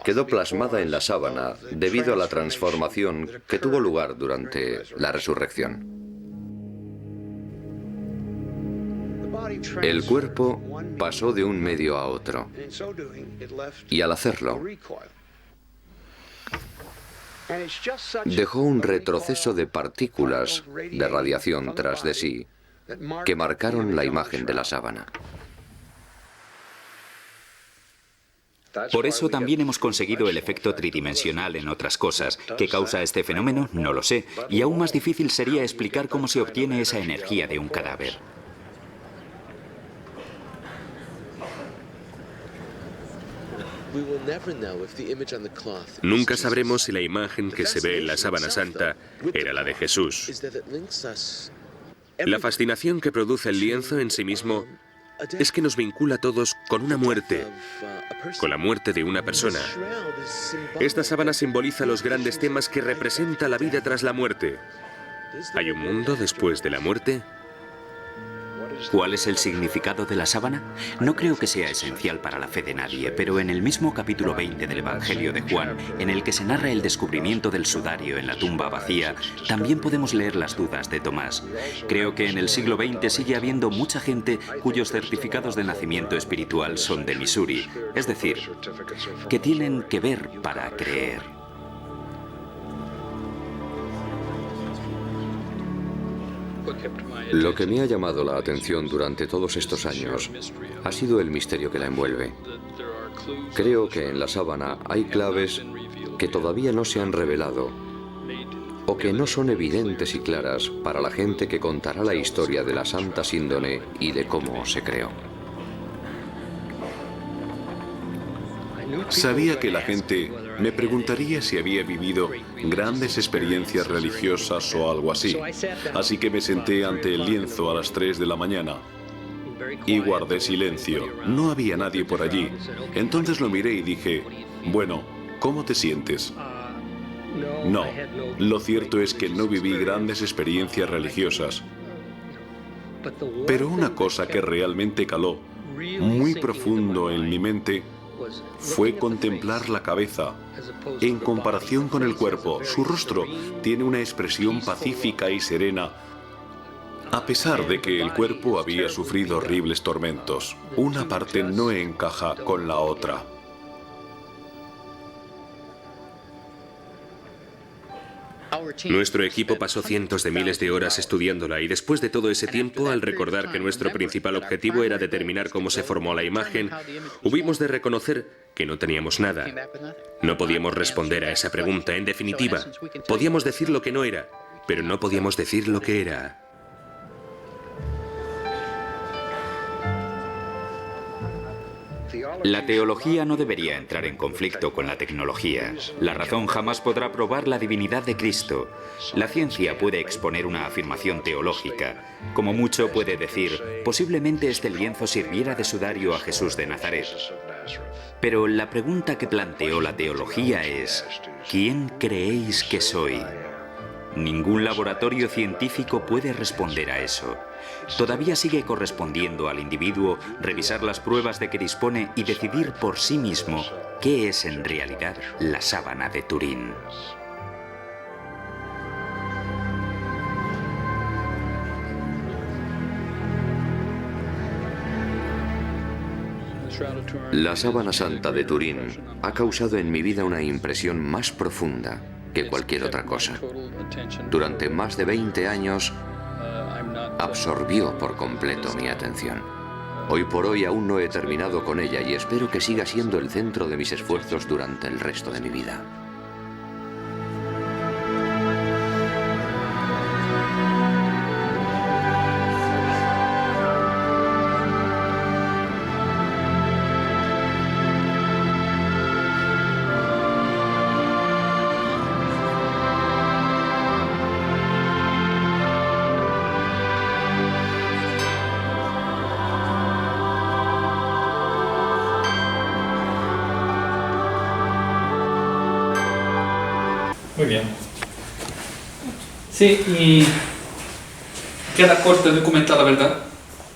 quedó plasmada en la sábana debido a la transformación que tuvo lugar durante la resurrección. El cuerpo pasó de un medio a otro, y al hacerlo, dejó un retroceso de partículas de radiación tras de sí que marcaron la imagen de la sábana. Por eso también hemos conseguido el efecto tridimensional en otras cosas. ¿Qué causa este fenómeno? No lo sé. Y aún más difícil sería explicar cómo se obtiene esa energía de un cadáver. Nunca sabremos si la imagen que se ve en la sábana santa era la de Jesús. La fascinación que produce el lienzo en sí mismo es que nos vincula a todos con una muerte, con la muerte de una persona. Esta sábana simboliza los grandes temas que representa la vida tras la muerte. ¿Hay un mundo después de la muerte? ¿Cuál es el significado de la sábana? No creo que sea esencial para la fe de nadie, pero en el mismo capítulo 20 del Evangelio de Juan, en el que se narra el descubrimiento del sudario en la tumba vacía, también podemos leer las dudas de Tomás. Creo que en el siglo XX sigue habiendo mucha gente cuyos certificados de nacimiento espiritual son de Missouri, es decir, que tienen que ver para creer. Lo que me ha llamado la atención durante todos estos años ha sido el misterio que la envuelve. Creo que en la sábana hay claves que todavía no se han revelado o que no son evidentes y claras para la gente que contará la historia de la Santa Síndone y de cómo se creó. Sabía que la gente me preguntaría si había vivido grandes experiencias religiosas o algo así. Así que me senté ante el lienzo a las 3 de la mañana y guardé silencio. No había nadie por allí. Entonces lo miré y dije, bueno, ¿cómo te sientes? No, lo cierto es que no viví grandes experiencias religiosas. Pero una cosa que realmente caló muy profundo en mi mente fue contemplar la cabeza. En comparación con el cuerpo, su rostro tiene una expresión pacífica y serena, a pesar de que el cuerpo había sufrido horribles tormentos. Una parte no encaja con la otra. Nuestro equipo pasó cientos de miles de horas estudiándola y después de todo ese tiempo, al recordar que nuestro principal objetivo era determinar cómo se formó la imagen, hubimos de reconocer que no teníamos nada. No podíamos responder a esa pregunta. En definitiva, podíamos decir lo que no era, pero no podíamos decir lo que era. La teología no debería entrar en conflicto con la tecnología. La razón jamás podrá probar la divinidad de Cristo. La ciencia puede exponer una afirmación teológica. Como mucho puede decir, posiblemente este lienzo sirviera de sudario a Jesús de Nazaret. Pero la pregunta que planteó la teología es, ¿quién creéis que soy? Ningún laboratorio científico puede responder a eso. Todavía sigue correspondiendo al individuo revisar las pruebas de que dispone y decidir por sí mismo qué es en realidad la sábana de Turín. La sábana santa de Turín ha causado en mi vida una impresión más profunda que cualquier otra cosa. Durante más de 20 años absorbió por completo mi atención. Hoy por hoy aún no he terminado con ella y espero que siga siendo el centro de mis esfuerzos durante el resto de mi vida. Muy bien. Sí, y queda corto el documental, la verdad,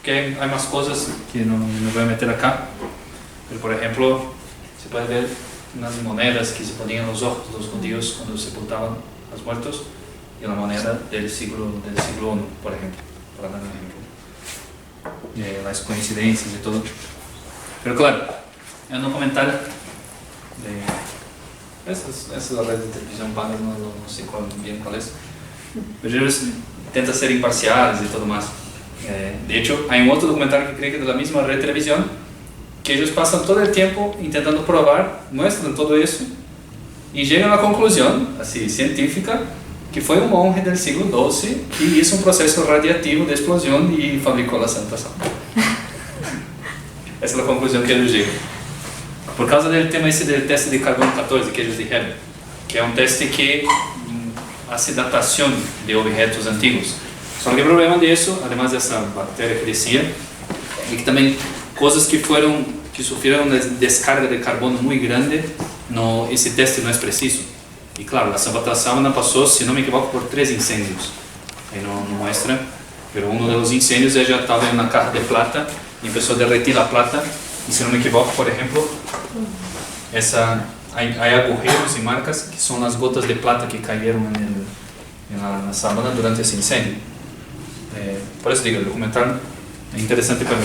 que hay más cosas que no me voy a meter acá. Pero, por ejemplo, se puede ver unas monedas que se ponían en los ojos de los judíos cuando sepultaban a los muertos, y una moneda del siglo I, por ejemplo, para dar un ejemplo. Las coincidencias y todo. Pero claro, es un documental de... Essa é a red de televisão paga, não sei bien cuál es. Pero ellos intentan ser imparciales y todo más. De hecho, hay un otro documental que creo que es de la misma red de televisión, que ellos pasan todo el tiempo intentando probar, muestran todo eso y llegan a la conclusión, así científica, que fue un monje del siglo XII que hizo un proceso radiativo de explosión y fabricó la Santa Santa. Esa es la conclusión que ellos llegan. por causa del tema ese del teste de carbono 14 que ellos dijeron, que es un teste que hace datación de objetos antiguos. Só que el problema de eso, además de esa bacteria que decía, y que también cosas que sufrieron una descarga de carbono muy grande, ese teste no es preciso. Y claro, la Santa Sábana pasó, si no me equivoco, por 3 incendios. Ahí no muestra, pero uno de los incendios ella estaba en una caja de plata y empezó a derretir la plata. Y si no me equivoco, por ejemplo, hay agujeros y marcas que son las gotas de plata que cayeron en la sábana durante ese incendio. Por eso digo, el documental es interesante, pero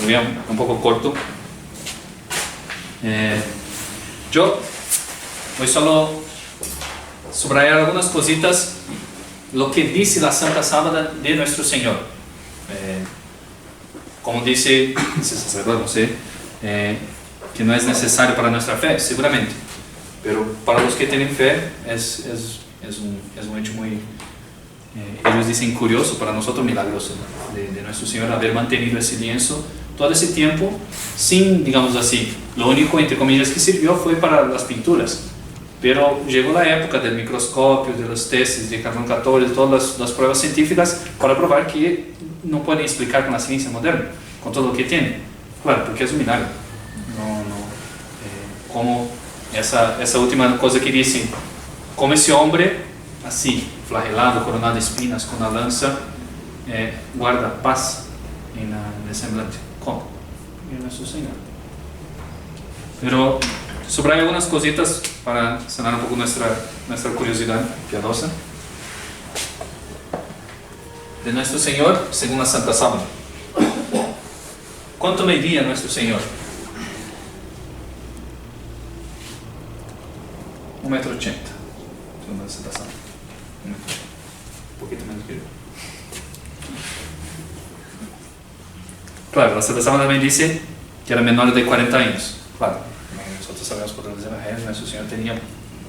lo veía un poco corto. Yo voy solo subrayar algunas cositas, lo que dice la Santa Sábana de nuestro Señor. Como dice ese sacerdote, no sé, que no es necesario para nuestra fe, seguramente, pero para los que tienen fe es un hecho muy, ellos dicen curioso, para nosotros milagroso, de nuestro Señor haber mantenido ese lienzo todo ese tiempo sin, digamos así, lo único entre comillas que sirvió fue para las pinturas, pero llegó la época del microscopio, de los testes de carbono 14, todas las pruebas científicas para probar que no pueden explicar con la ciencia moderna, con todo lo que tienen. Claro, porque es un milagro. Como esa última cosa que dice, como ese hombre, así, flagelado, coronado de espinas, con la lanza, guarda paz en el semblante. ¿Cómo? En nuestro Señor. Pero subrayo algunas cositas para sanar un poco nuestra curiosidad piadosa. De nuestro Señor, según la Santa Sábana. ¿Cuánto medía nuestro Señor? 1,80 m, según la Santa Sábana. Un poquito menos que yo. Claro, la Santa Sábana también dice que era menor de 40 años. Claro, nosotros sabemos por los evangelios, nuestro Señor tenía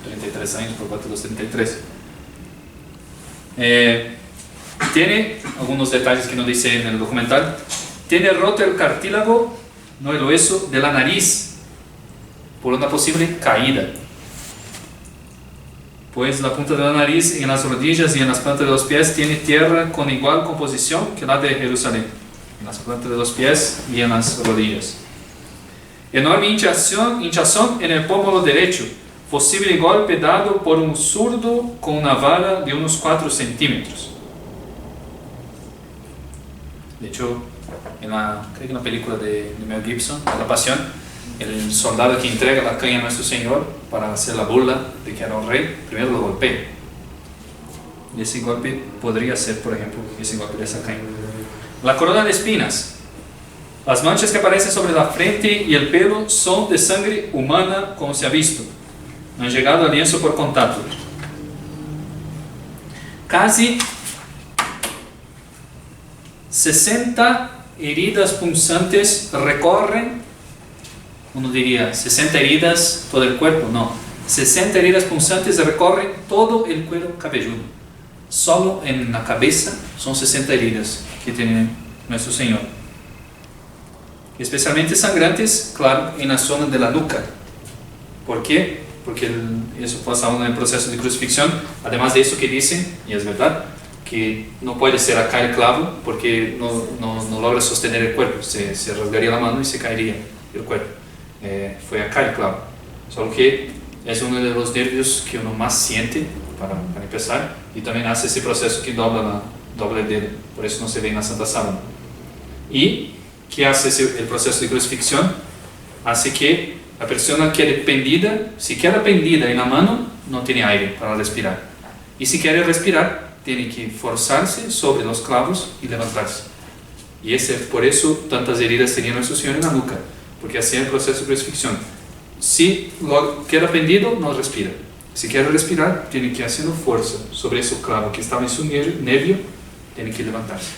33 años por cuanto de los 33. Tiene algunos detalles que no dice en el documental. Tiene roto el cartílago, no el hueso, de la nariz por una posible caída. Pues la punta de la nariz en las rodillas y en las plantas de los pies tiene tierra con igual composición que la de Jerusalén, en las plantas de los pies y en las rodillas. Enorme hinchazón en el pómulo derecho, posible golpe dado por un zurdo con una vara de unos 4 centímetros. De hecho, creo que en la película de Mel Gibson, La Pasión, el soldado que entrega la caña a nuestro Señor para hacer la burla de que era un rey, primero lo golpea. Y ese golpe podría ser, por ejemplo, ese golpe de esa caña. La corona de espinas. Las manchas que aparecen sobre la frente y el pelo son de sangre humana, como se ha visto. No han llegado al lienzo por contacto. Casi 60 heridas punzantes recorren, uno diría 60 heridas todo el cuerpo, no, 60 heridas punzantes recorren todo el cuero cabelludo. Solo en la cabeza son 60 heridas que tiene nuestro Señor, especialmente sangrantes, claro, en la zona de la nuca. ¿Por qué? Porque eso pasa en el proceso de crucifixión. Además de eso que dicen, y es verdad, que no puede ser acá el clavo porque no logra sostener el cuerpo, se rasgaría la mano y se caería el cuerpo. Fue acá el clavo, solo que es uno de los nervios que uno más siente para empezar, y también hace ese proceso que dobla el dedo, por eso no se ve en la Santa Sábana. ¿Y qué hace el proceso de crucifixión? Hace que la persona quede pendida. Si queda pendida en la mano, no tiene aire para respirar, y si quiere respirar tiene que forzarse sobre los clavos y levantarse. Y por eso tantas heridas tenía nuestro Señor en la nuca, porque hacía el proceso de crucifixión. Si queda pendido, no respira. Si quiere respirar, tiene que hacer fuerza sobre ese clavo que estaba en su nervio, tiene que levantarse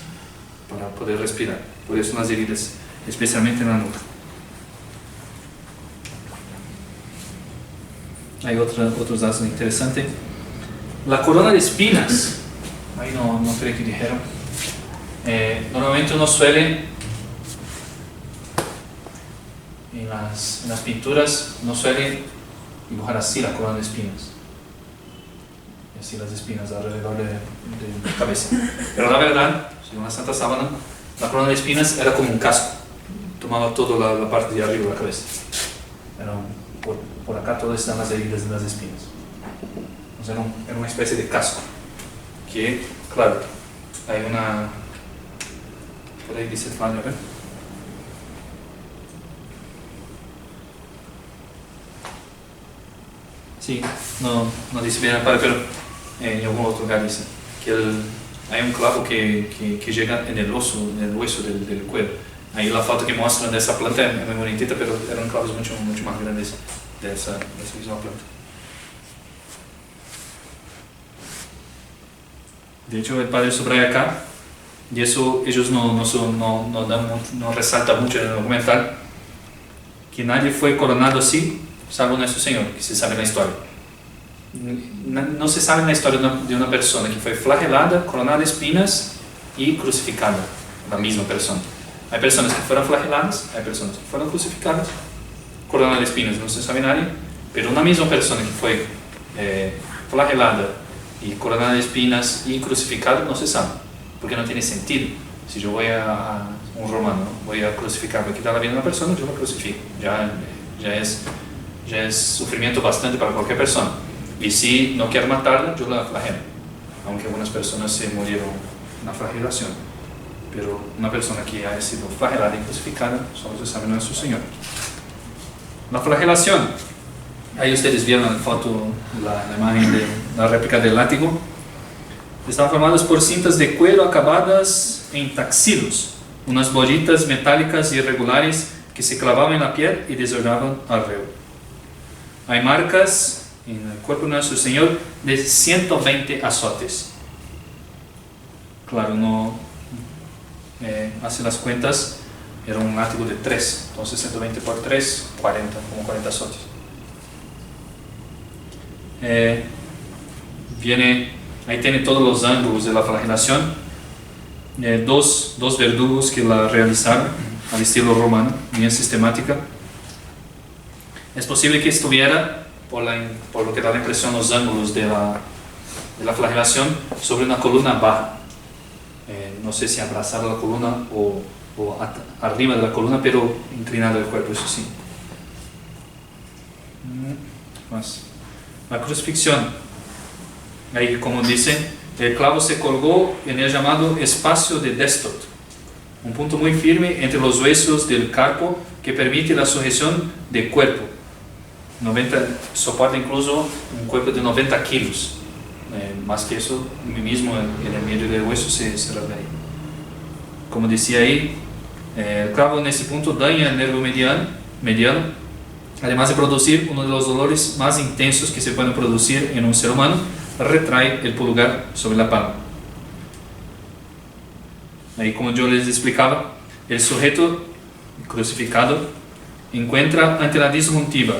para poder respirar. Por eso las heridas, especialmente en la nuca. Hay otros datos interesantes. La corona de espinas, ahí no creo que dijeron. Normalmente uno suele en las pinturas no suelen dibujar así la corona de espinas. Así las espinas alrededor de la cabeza. Pero la verdad, según la Santa Sábana, la corona de espinas era como un casco. Tomaba toda la parte de arriba de la cabeza. Por acá todas están las heridas de las espinas. Entonces era una especie de casco. Que, claro, hay una... Por ahí dice Flavio, a ver. Sí, no dice bien el padre, pero en algún otro lugar dice que hay un clavo que llega en el hueso del cuello. Ahí la foto que muestran de esa planta es muy bonita, pero eran clavos mucho más grandes de esa misma planta. De hecho, el padre subraya acá, y eso ellos no resaltan mucho en el documental, que nadie fue coronado así, salvo nuestro Señor, que se sabe en la historia. No se sabe en la historia de una persona que fue flagelada, coronada de espinas y crucificada, la misma persona. Hay personas que fueron flageladas, hay personas que fueron crucificadas, coronada de espinas, no se sabe nadie, pero una misma persona que fue flagelada y coronada de espinas y crucificada no se sabe, porque no tiene sentido. Si yo voy a un romano, voy a crucificar, voy a quitar la vida de una persona, yo lo crucifico. Ya es sufrimiento bastante para cualquier persona. Y si no quiero matarla, yo la flagelo. Aunque algunas personas se murieron en la flagelación. Pero una persona que haya sido flagelada y crucificada, solo se sabe nuestro Señor. La flagelación. Ahí ustedes vieron la foto, la imagen de la réplica del látigo. Estaban formadas por cintas de cuero acabadas en taxilos, unas bolitas metálicas irregulares que se clavaban en la piel y desolaban alrededor. Hay marcas en el cuerpo de nuestro Señor de 120 azotes. Claro, no hace las cuentas, era un látigo de 3, entonces 120 por 3, 40, como 40 azotes. Ahí tiene todos los ángulos de la flagelación. Dos verdugos que la realizaron al estilo romano, bien sistemática. Es posible que estuviera, por lo que da la impresión, los ángulos de la flagelación sobre una columna baja. No sé si abrazada la columna o arriba de la columna, pero inclinado el cuerpo, eso sí. Más. La crucifixión. Ahí, como dice, el clavo se colgó en el llamado espacio de Destot, un punto muy firme entre los huesos del carpo que permite la sujeción del cuerpo. Soporta incluso un cuerpo de 90 kilos. Más que eso, mismo en el medio del hueso se rasgaría. Como decía ahí, el clavo en ese punto daña el nervio mediano, además de producir uno de los dolores más intensos que se pueden producir en un ser humano. Retrae el pulgar sobre la palma. Ahí, como yo les explicaba, el sujeto crucificado encuentra ante la disjuntiva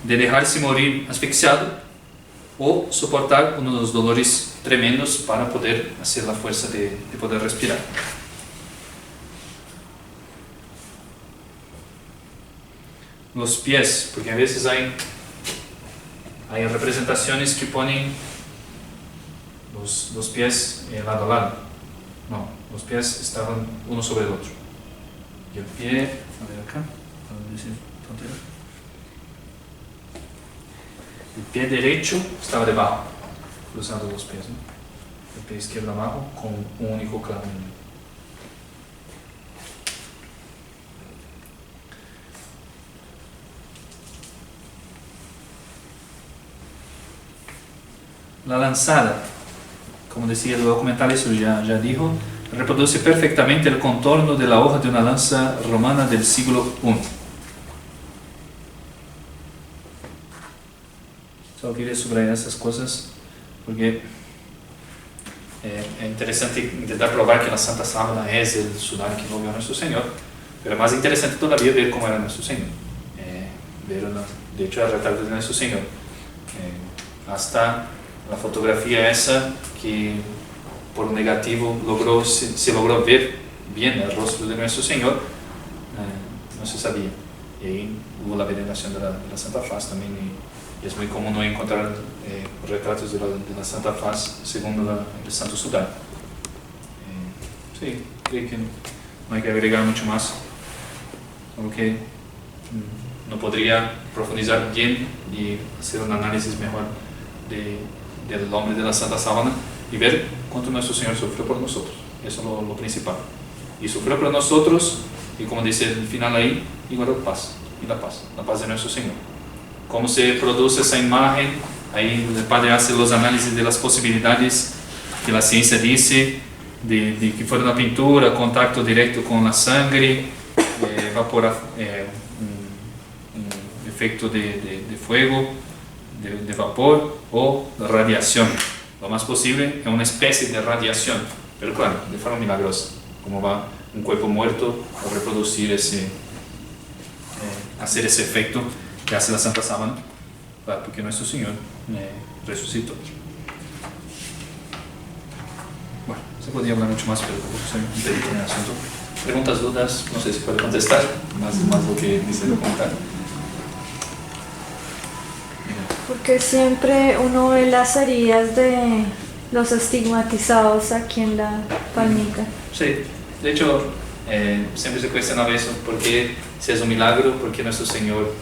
de dejarse morir asfixiado o soportar uno de los dolores tremendos para poder hacer la fuerza de poder respirar. Los pies, porque a veces hay representaciones que ponen los pies lado a lado. No, los pies estaban uno sobre el otro. Y el pie, a ver acá, el pie derecho estaba debajo, cruzando los pies, ¿no? El pie izquierdo abajo con un único clavo. La lanzada, como decía el documental, eso ya dijo, reproduce perfectamente el contorno de la hoja de una lanza romana del siglo I. Solo quería subrayar esas cosas porque es interesante intentar probar que la Santa Sábana es el sudario que no vio a nuestro Señor, pero es más interesante todavía ver cómo era nuestro Señor. De hecho, el retrato de nuestro Señor. Hasta la fotografía esa que por negativo se logró ver bien el rostro de nuestro Señor, no se sabía. Y ahí hubo la veneración de la Santa Faz también. Y es muy común no encontrar retratos de la Santa Faz según el Santo Sudario. Sí, creo que no hay que agregar mucho más. Aunque no podría profundizar bien y hacer un análisis mejor del hombre de la Santa Sábana y ver cuánto nuestro Señor sufrió por nosotros. Eso es lo principal. Y sufrió por nosotros, y como dice el final ahí, igual paz, y la paz de nuestro Señor. ¿Cómo se produce esa imagen? Ahí el Padre hace los análisis de las posibilidades que la ciencia dice, de que fuera una pintura, contacto directo con la sangre, un efecto de fuego, de vapor o radiación. Lo más posible es una especie de radiación, pero claro, de forma milagrosa, como va un cuerpo muerto a reproducir hacer ese efecto que hace la Santa Sábana, claro, porque nuestro Señor resucitó. Bueno, se podría hablar mucho más, pero soy un perito en el asunto. Preguntas, dudas, no sé si puede contestar, más lo que dice el comentario. Porque siempre uno ve las heridas de los estigmatizados aquí en la palmita. Sí, de hecho, siempre se cuestionaba eso, porque si es un milagro, porque nuestro Señor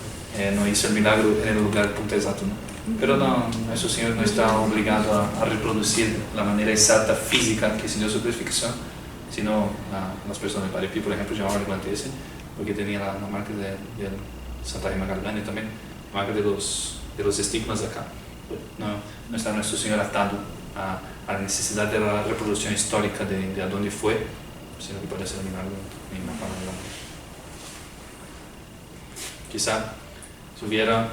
no hizo el milagro en el lugar punto exacto, ¿no? Pero no, nuestro Señor no está obligado a reproducir la manera exacta física que se dio su crucifixión, sino las personas de Padre Pío, por ejemplo, llamaban el guante ese, porque tenía la marca de Santa Rima Galvani también, la marca de los estigmas de acá. No está nuestro Señor atado a la necesidad de la reproducción histórica de a dónde fue, sino que puede ser un milagro en una palabra. Quizá si hubiera,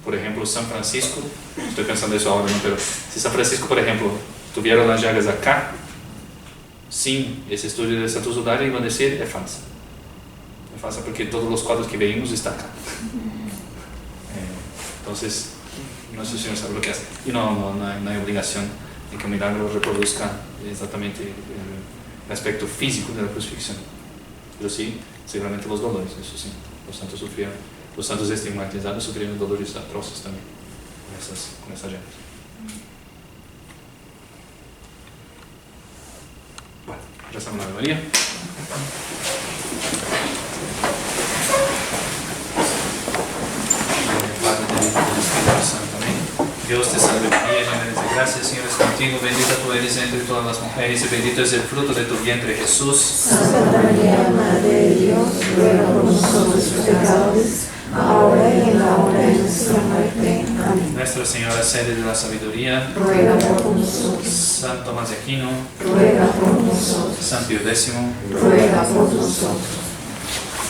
por ejemplo, San Francisco, estoy pensando eso ahora, ¿no? Pero si San Francisco, por ejemplo, tuviera las llagas acá, sin ese estudio del Santo Sudario, iban a decir, es falsa. Es falsa porque todos los cuadros que veíamos están acá. Entonces, nuestro Señor sabe lo que hace. Y no hay obligación de que un milagro reproduzca exactamente el aspecto físico de la crucifixión. Pero sí, seguramente los dolores, eso sí. Los santos sufrieron, los santos estigmatizados sufrieron dolores atroces también con esas llagas. Bueno, rezamos la Ave María. Dios te salve María, llena eres de gracia, el Señor es contigo, bendita tú eres entre todas las mujeres y bendito es el fruto de tu vientre, Jesús. Santa María, Madre de Dios, ruega por nosotros pecadores, ahora y en la hora de nuestra muerte. Amén. Nuestra Señora, sede de la sabiduría, Ruega por nosotros. San Tomás de Aquino, Ruega por nosotros. San Pío X, Ruega por nosotros.